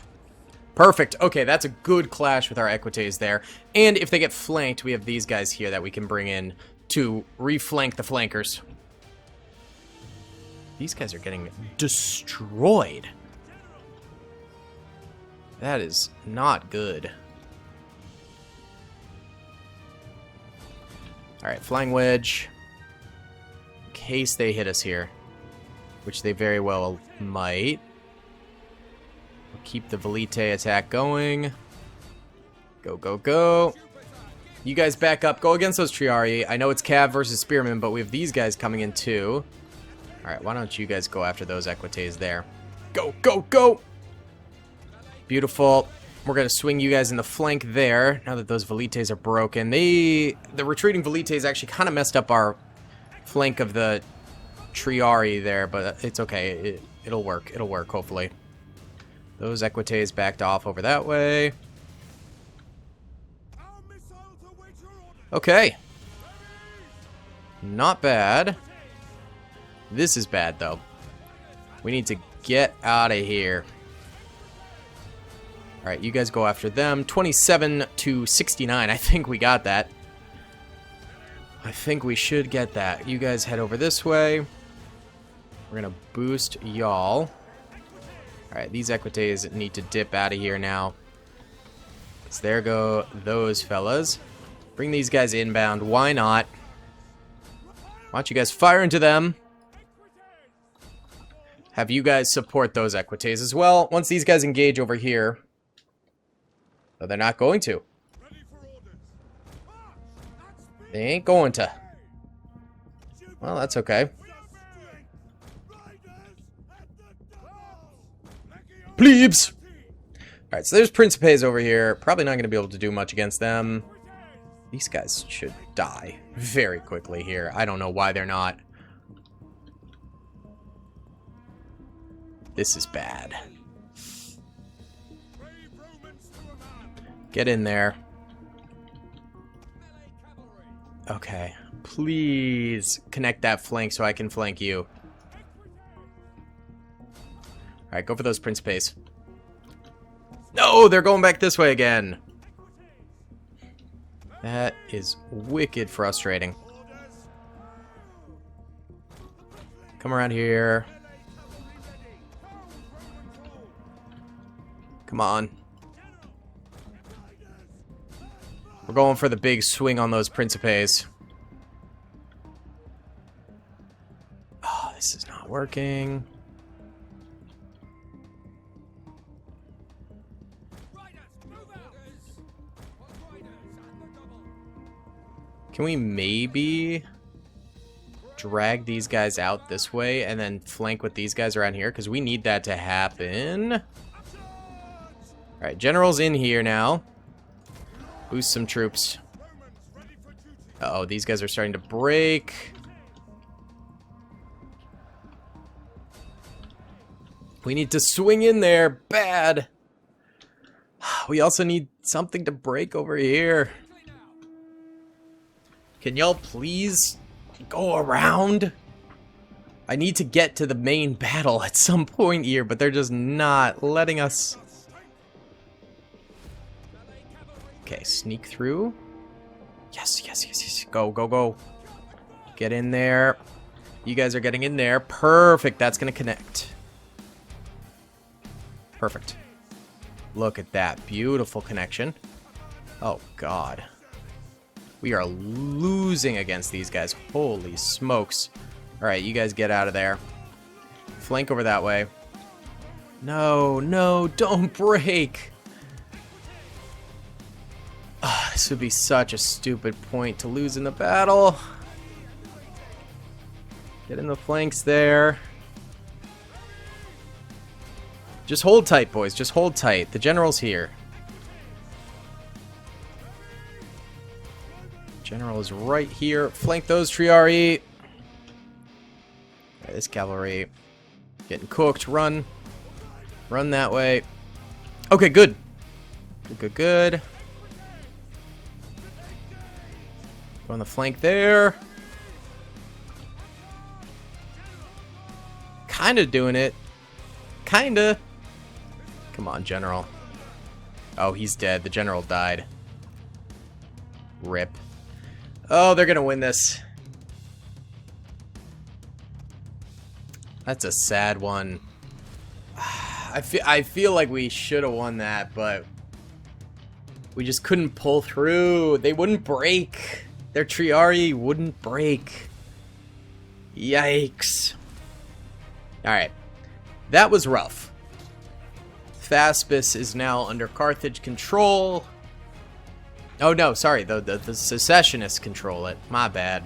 Perfect. Okay, that's a good clash with our Equites there. And if they get flanked, we have these guys here that we can bring in to reflank the flankers. These guys are getting destroyed. That is not good. Alright, flying wedge. In case they hit us here. Which they very well might. We'll keep the Velite attack going. Go, go, go. You guys back up. Go against those Triarii. I know it's Cav versus Spearmen, but we have these guys coming in too. Alright, why don't you guys go after those Equites there. Go, go, go! Beautiful. We're going to swing you guys in the flank there, now that those Velites are broken. The retreating Velites actually kind of messed up our flank of the Triarii there, but it's okay. It'll work. It'll work, hopefully. Those Equites backed off over that way. Okay. Not bad. This is bad, though. We need to get out of here. Alright, you guys go after them. 27 to 69. I think we got that. I think we should get that. You guys head over this way. We're going to boost y'all. Alright, these Equites need to dip out of here now. So there go those fellas. Bring these guys inbound. Why not? Why don't you guys fire into them? Have you guys support those equites as well. Once these guys engage over here. Though they're not going to. They ain't going to. Well, that's okay. Plebes! Alright, so there's Principes over here. Probably not going to be able to do much against them. These guys should die very quickly here. I don't know why they're not. This is bad. Get in there. Okay. Please connect that flank so I can flank you. Alright, go for those Principes. No, they're going back this way again. That is wicked frustrating. Come around here. Come on. We're going for the big swing on those Principes. Oh, this is not working. Can we maybe drag these guys out this way and then flank with these guys around here? Because we need that to happen. Alright, General's in here now. Boost some troops. Uh-oh, these guys are starting to break. We need to swing in there. Bad. We also need something to break over here. Can y'all please go around? I need to get to the main battle at some point here, but they're just not letting us. Okay, sneak through. Yes, yes, yes, yes. Go, go, go. Get in there. You guys are getting in there. Perfect. That's going to connect. Perfect. Look at that. Beautiful connection. Oh, God. We are losing against these guys. Holy smokes. Alright, you guys get out of there. Flank over that way. No, no, don't break. Oh, this would be such a stupid point to lose in the battle. Get in the flanks there. Just hold tight, boys. Just hold tight. The general's here. General is right here. Flank those Triarii. Right, this cavalry getting cooked. Run. Run that way. Okay, good. Good, good, good. Go on the flank there. Kinda doing it. Kinda. Come on, General. Oh, he's dead. The General died. Rip. Oh, they're gonna win this. That's a sad one. I feel like we should have won that, but we just couldn't pull through. They wouldn't break. Their Triarii wouldn't break. Yikes. Alright. That was rough. Thaspis is now under Carthage control. Oh no, sorry, the secessionists control it. My bad.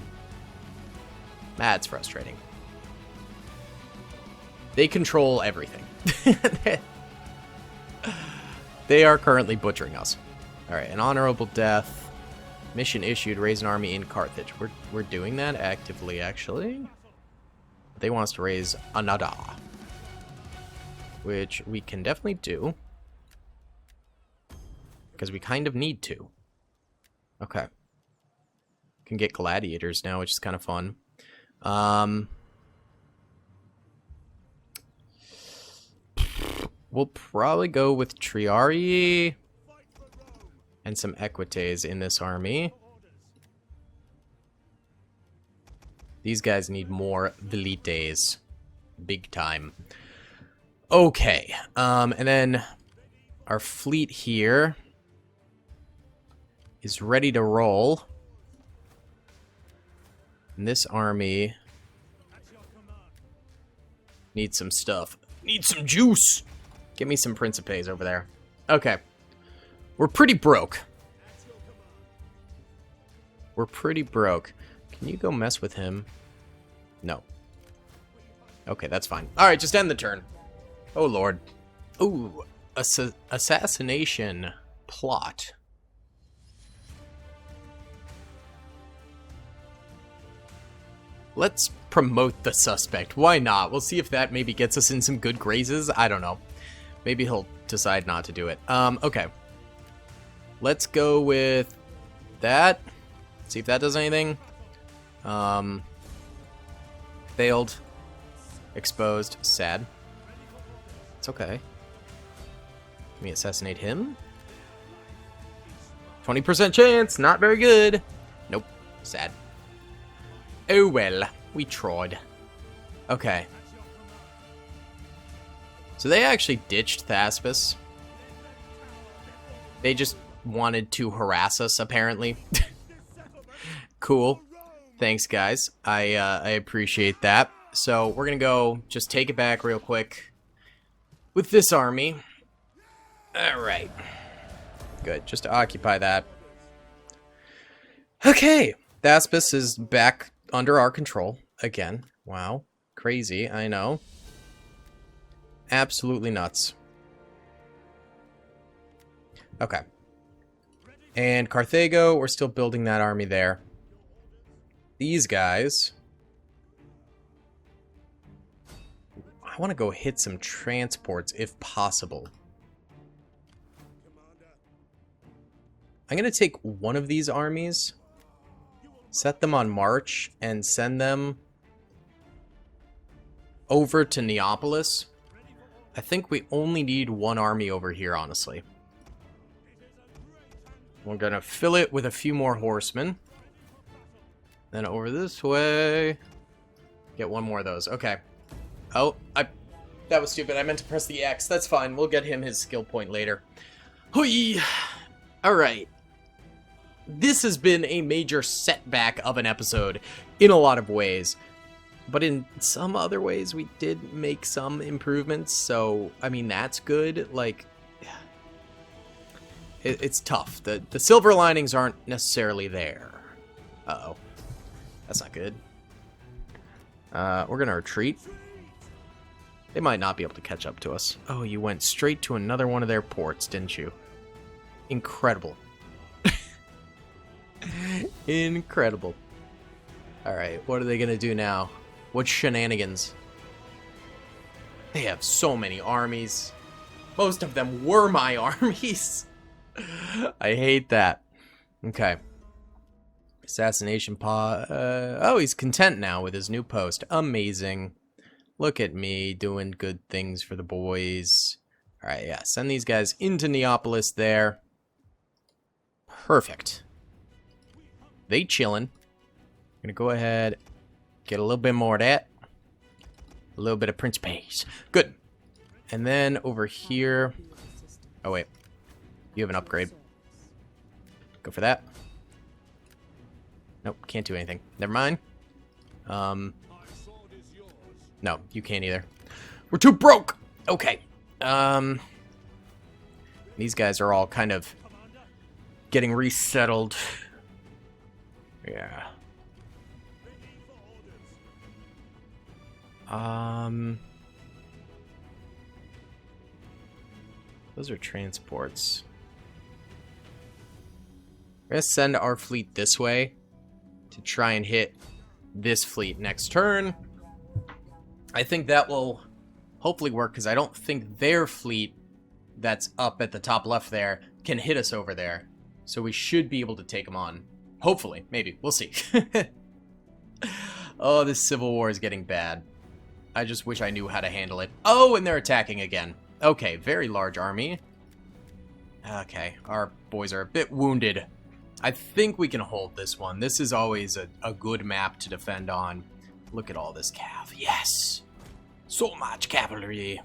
That's frustrating. They control everything. They are currently butchering us. Alright, an honorable death. Mission issued, raise an army in Carthage. We're doing that actively, actually. They want us to raise another. Which we can definitely do. Because we kind of need to. Okay. Can get gladiators now, which is kind of fun. We'll probably go with Triarii and some Equites in this army. These guys need more Velites. Big time. Okay. And then our fleet here is ready to roll. And this army needs some stuff. Needs some juice. Give me some Principes over there. Okay. We're pretty broke. We're pretty broke. Can you go mess with him? No. Okay, that's fine. Alright, just end the turn. Oh, Lord. Ooh, assassination plot. Let's promote the suspect. Why not? We'll see if that maybe gets us in some good graces. I don't know. Maybe he'll decide not to do it. Okay. Let's go with that. See if that does anything. Failed. Exposed. Sad. It's okay. Can we assassinate him? 20% chance. Not very good. Nope. Sad. Oh well. We tried. Okay. So they actually ditched Thaspis. They just wanted to harass us, apparently. Cool. Thanks, guys. I appreciate that. So we're gonna go just take it back real quick with this army. Alright. Good. Just to occupy that. Okay. Thaspis is back under our control again. Wow. Crazy, I know. Absolutely nuts. Okay. And Carthago, we're still building that army there. These guys... I want to go hit some transports if possible. I'm going to take one of these armies, set them on march, and send them over to Neapolis. I think we only need one army over here, honestly. We're going to fill it with a few more horsemen. Then over this way, get one more of those. Okay. Oh, that was stupid. I meant to press the X. That's fine. We'll get him his skill point later. Hui! Alright. This has been a major setback of an episode in a lot of ways. But in some other ways, we did make some improvements. So, I mean, that's good. Like, it's tough. The silver linings aren't necessarily there. Uh-oh. That's not good. We're going to retreat. They might not be able to catch up to us. Oh, you went straight to another one of their ports, didn't you? Incredible. Incredible. Alright, what are they going to do now? What shenanigans? They have so many armies. Most of them were my armies. I hate that. Okay. Assassination paw. Oh, he's content now with his new post. Amazing. Look at me doing good things for the boys. Alright, yeah. Send these guys into Neapolis there. Perfect. They chillin'. I'm gonna go ahead, get a little bit more of that. A little bit of Principes. Good. And then over here... Oh, wait. You have an upgrade. Go for that. Nope, can't do anything. Never mind. No, you can't either. We're too broke! Okay. These guys are all kind of getting resettled. Yeah. Those are transports. We're gonna send our fleet this way to try and hit this fleet next turn. I think that will hopefully work, because I don't think their fleet that's up at the top left there can hit us over there. So we should be able to take them on. Hopefully. Maybe. We'll see. Oh, this civil war is getting bad. I just wish I knew how to handle it. Oh, and they're attacking again. Okay, very large army. Okay, our boys are a bit wounded. I think we can hold this one. This is always a good map to defend on. Look at all this cav. Yes! So much cavalry.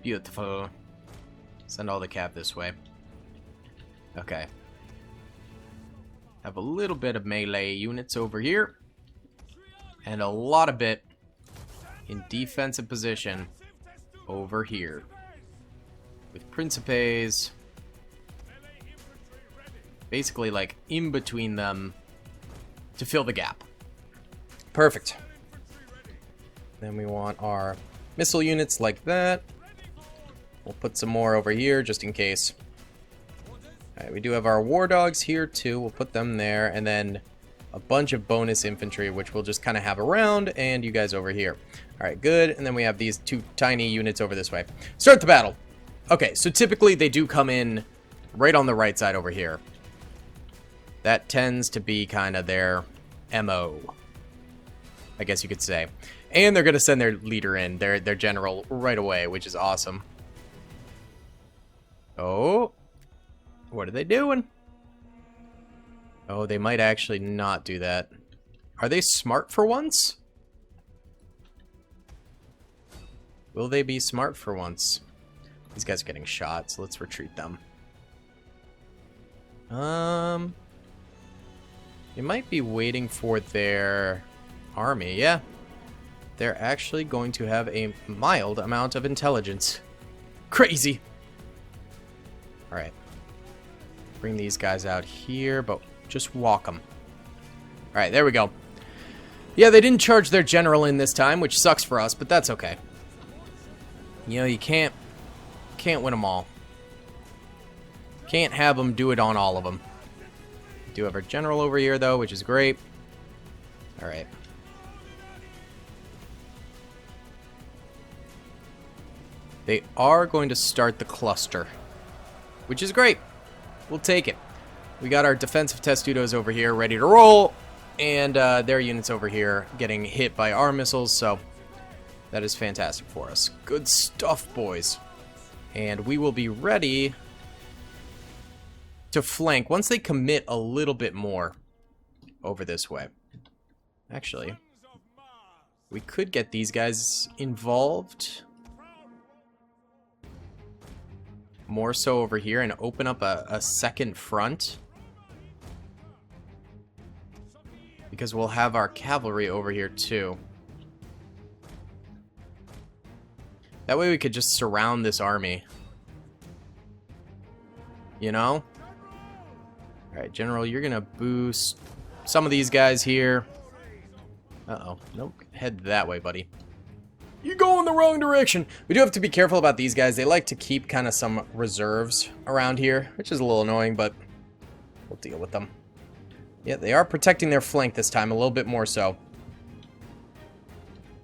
Beautiful. Send all the cav this way. Okay. Have a little bit of melee units over here. And a lot of it in defensive position over here. With Principes basically like in between them to fill the gap. Perfect. Then we want our missile units like that. We'll put some more over here just in case. Alright, we do have our war dogs here too. We'll put them there. And then a bunch of bonus infantry, which we'll just kind of have around. And you guys over here. Alright, good. And then we have these two tiny units over this way. Start the battle. Okay, so typically they do come in right on the right side over here. That tends to be kind of their MO, I guess you could say. And they're going to send their leader in, their general, right away, which is awesome. Oh, what are they doing? Oh, they might actually not do that. Are they smart for once? Will they be smart for once? These guys are getting shot, so let's retreat them. They might be waiting for their army. Yeah. They're actually going to have a mild amount of intelligence. Crazy. Alright. Bring these guys out here, but just walk them. Alright, there we go. Yeah, they didn't charge their general in this time, which sucks for us, but that's okay. You know, you can't win them all. Can't have them do it on all of them. We do have our general over here, though, which is great. Alright. They are going to start the cluster, which is great. We'll take it. We got our defensive testudos over here ready to roll, and their units over here getting hit by our missiles, so that is fantastic for us. Good stuff, boys. And we will be ready to flank once they commit a little bit more over this way. Actually, we could get these guys involved more so over here and open up a second front, because we'll have our cavalry over here too. That way we could just surround this army, you know? Alright, General, you're gonna boost some of these guys here. Uh-oh. Nope. Head that way, buddy. You go in the wrong direction. We do have to be careful about these guys. They like to keep kind of some reserves around here, which is a little annoying, but we'll deal with them. Yeah, they are protecting their flank this time, a little bit more so.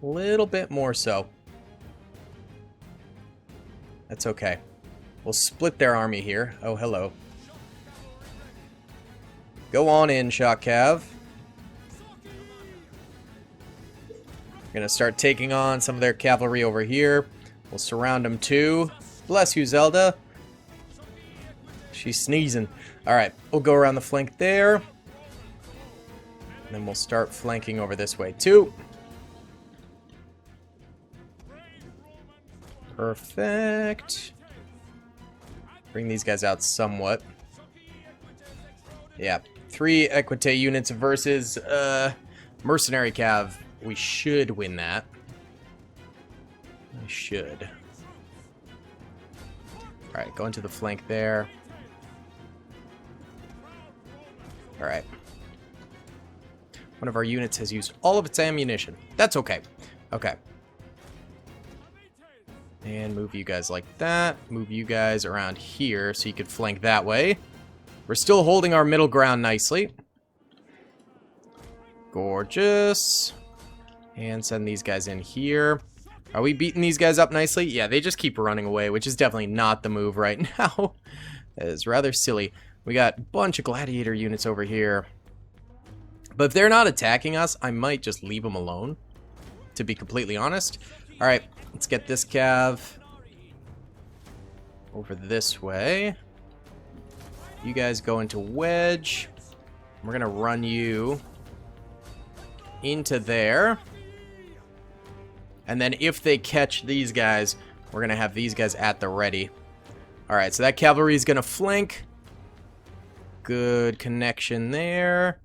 A little bit more so. That's okay. We'll split their army here. Oh, hello. Go on in, Shock Cav. We're going to start taking on some of their cavalry over here. We'll surround them too. Bless you, Zelda. She's sneezing. Alright, we'll go around the flank there. And then we'll start flanking over this way too. Perfect. Bring these guys out somewhat. Yeah, 3 Equite units versus Mercenary Cav. We should win that. We should. Alright, go into the flank there. Alright. One of our units has used all of its ammunition. That's okay. Okay. And move you guys like that. Move you guys around here so you could flank that way. We're still holding our middle ground nicely. Gorgeous. And send these guys in here. Are we beating these guys up nicely? Yeah, they just keep running away, which is definitely not the move right now. That is rather silly. We got a bunch of gladiator units over here. But if they're not attacking us, I might just leave them alone, to be completely honest. Alright, let's get this cav over this way. You guys go into wedge. We're going to run you into there. And then if they catch these guys, we're going to have these guys at the ready. Alright, so that cavalry is going to flank. good connection there.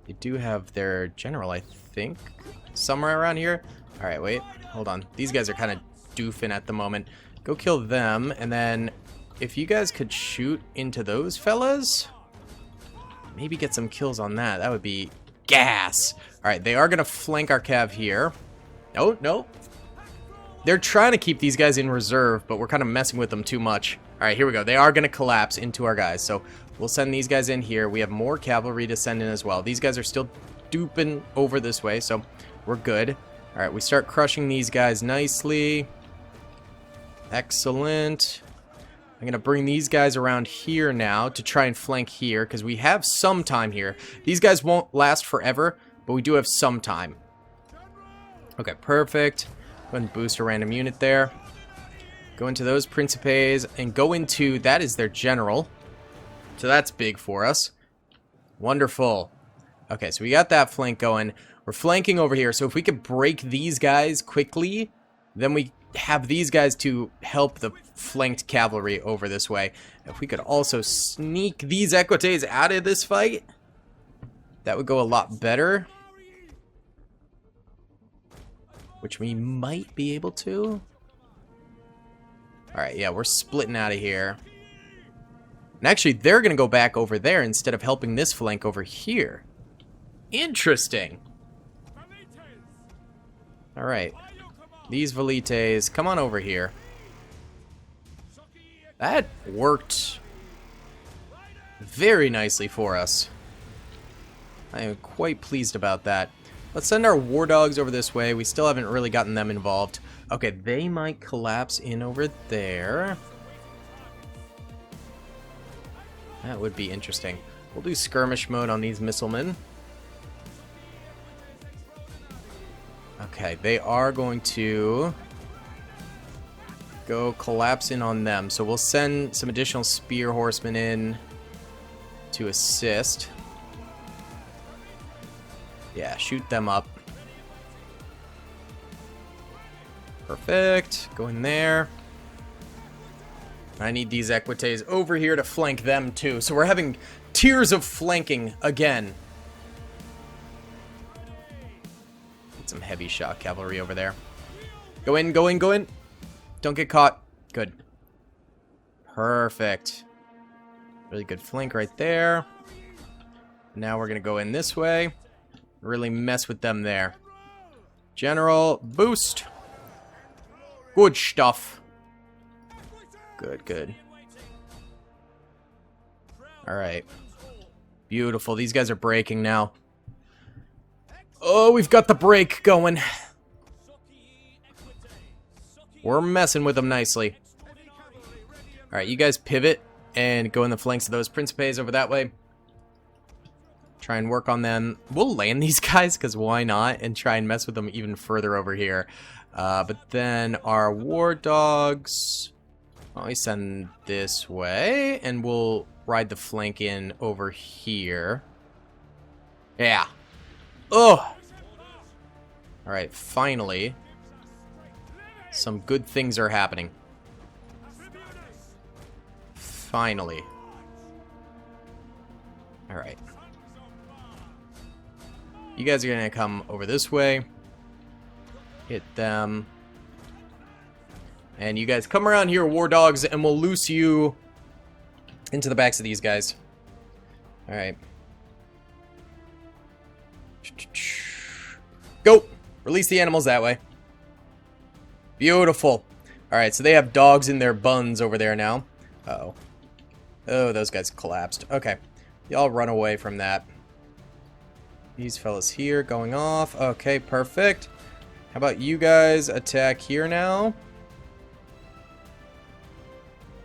They do have their general, I think, somewhere around here. Alright, wait. Hold on. These guys are kind of doofing at the moment. Go kill them, and then if you guys could shoot into those fellas, maybe get some kills on that. That would be gas. Alright, they are going to flank our cav here. Oh, no. They're trying to keep these guys in reserve, but we're kind of messing with them too much. Alright, here we go. They are going to collapse into our guys, so we'll send these guys in here. We have more cavalry to send in as well. These guys are still duping over this way, so we're good. Alright, we start crushing these guys nicely. Excellent. I'm going to bring these guys around here now to try and flank here, because we have some time here. These guys won't last forever, but we do have some time. Okay, perfect. Go ahead and boost a random unit there. Go into those Principes and go into... That is their general. So that's big for us. Wonderful. Okay, so we got that flank going. We're flanking over here. So if we could break these guys quickly, then we have these guys to help the flanked cavalry over this way. If we could also sneak these Equites out of this fight, that would go a lot better. Which we might be able to. Alright, yeah, we're splitting out of here. And actually, they're going to go back over there instead of helping this flank over here. Interesting. Alright. These Velites, come on over here. That worked very nicely for us. I am quite pleased about that. Let's send our war dogs over this way. We still haven't really gotten them involved. Okay, they might collapse in over there. That would be interesting. We'll do skirmish mode on these missilemen. Okay, they are going to go collapse in on them. So we'll send some additional spear horsemen in to assist. Yeah, shoot them up. Perfect. Go in there. I need these Equites over here to flank them too. So we're having tiers of flanking again. Get some heavy shot cavalry over there. Go in, go in, go in. Don't get caught. Good. Perfect. Really good flank right there. Now we're going to go in this way. Really mess with them there. General, boost. Good stuff. Good, good. Alright. Beautiful. These guys are breaking now. Oh, we've got the break going. We're messing with them nicely. Alright, you guys pivot and go in the flanks of those Principes over that way. Try and work on them. We'll land these guys, because why not? And try and mess with them even further over here. But then our war dogs... I'll send this way, and we'll ride the flank in over here. Yeah. Oh! Alright, finally. Some good things are happening. Finally. Alright. You guys are gonna come over this way. Hit them. And you guys come around here, war dogs, and we'll loose you into the backs of these guys. Alright. Go! Release the animals that way. Beautiful. Alright, so they have dogs in their buns over there now. Uh-oh. Oh, those guys collapsed. Okay. Y'all run away from that. These fellas here going off. Okay, perfect. How about you guys attack here now?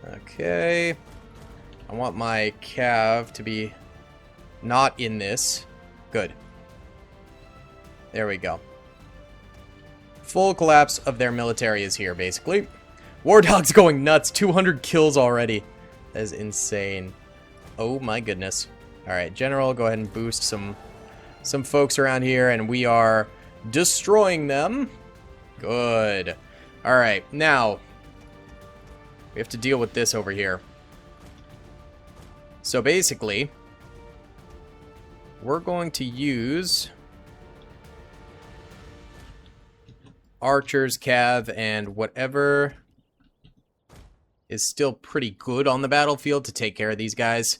Okay. I want my cav to be not in this. Good. There we go. Full collapse of their military is here, basically. War Dog's going nuts. 200 kills already. That is insane. Oh my goodness. Alright, General, go ahead and boost some folks around here, and we are destroying them. Good. Alright, now we have to deal with this over here. So basically, we're going to use archers, cav, and whatever is still pretty good on the battlefield to take care of these guys.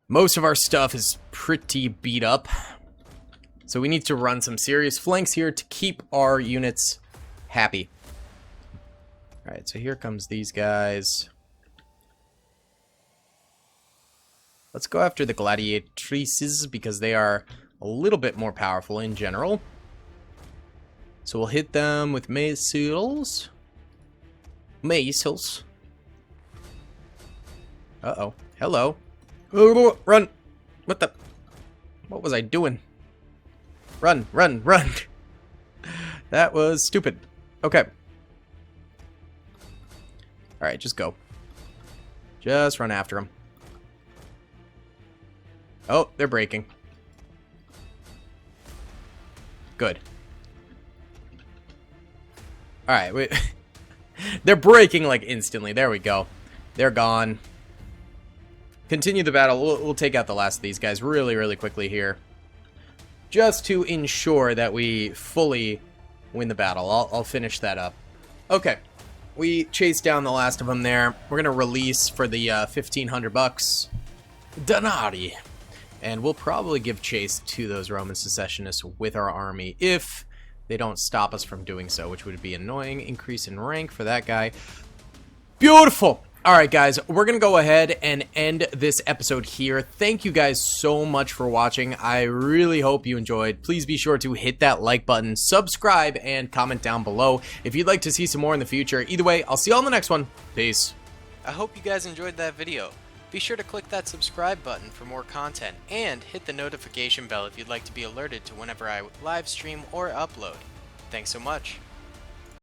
Most of our stuff is pretty beat up, so we need to run some serious flanks here to keep our units happy. Alright, so here comes these guys. Let's go after the gladiatrices because they are a little bit more powerful in general. So we'll hit them with missiles. Missiles. Uh-oh. Hello. Oh, run! What the? What was I doing? Run, run, run! That was stupid. Okay. Alright, just go. Just run after them. Oh, they're breaking. Good. Alright, wait. They're breaking like instantly. There we go. They're gone. Continue the battle. We'll take out the last of these guys really, really quickly here. Just to ensure that we fully win the battle. I'll finish that up. Okay. We chased down the last of them there. We're going to release for the 1,500 bucks. Danari. And we'll probably give chase to those Roman secessionists with our army if they don't stop us from doing so, which would be annoying. Increase in rank for that guy. Beautiful! Alright guys, we're going to go ahead and end this episode here. Thank you guys so much for watching. I really hope you enjoyed. Please be sure to hit that like button, subscribe, and comment down below if you'd like to see some more in the future. Either way, I'll see you all in the next one. Peace. I hope you guys enjoyed that video. Be sure to click that subscribe button for more content, and hit the notification bell if you'd like to be alerted to whenever I live stream or upload. Thanks so much.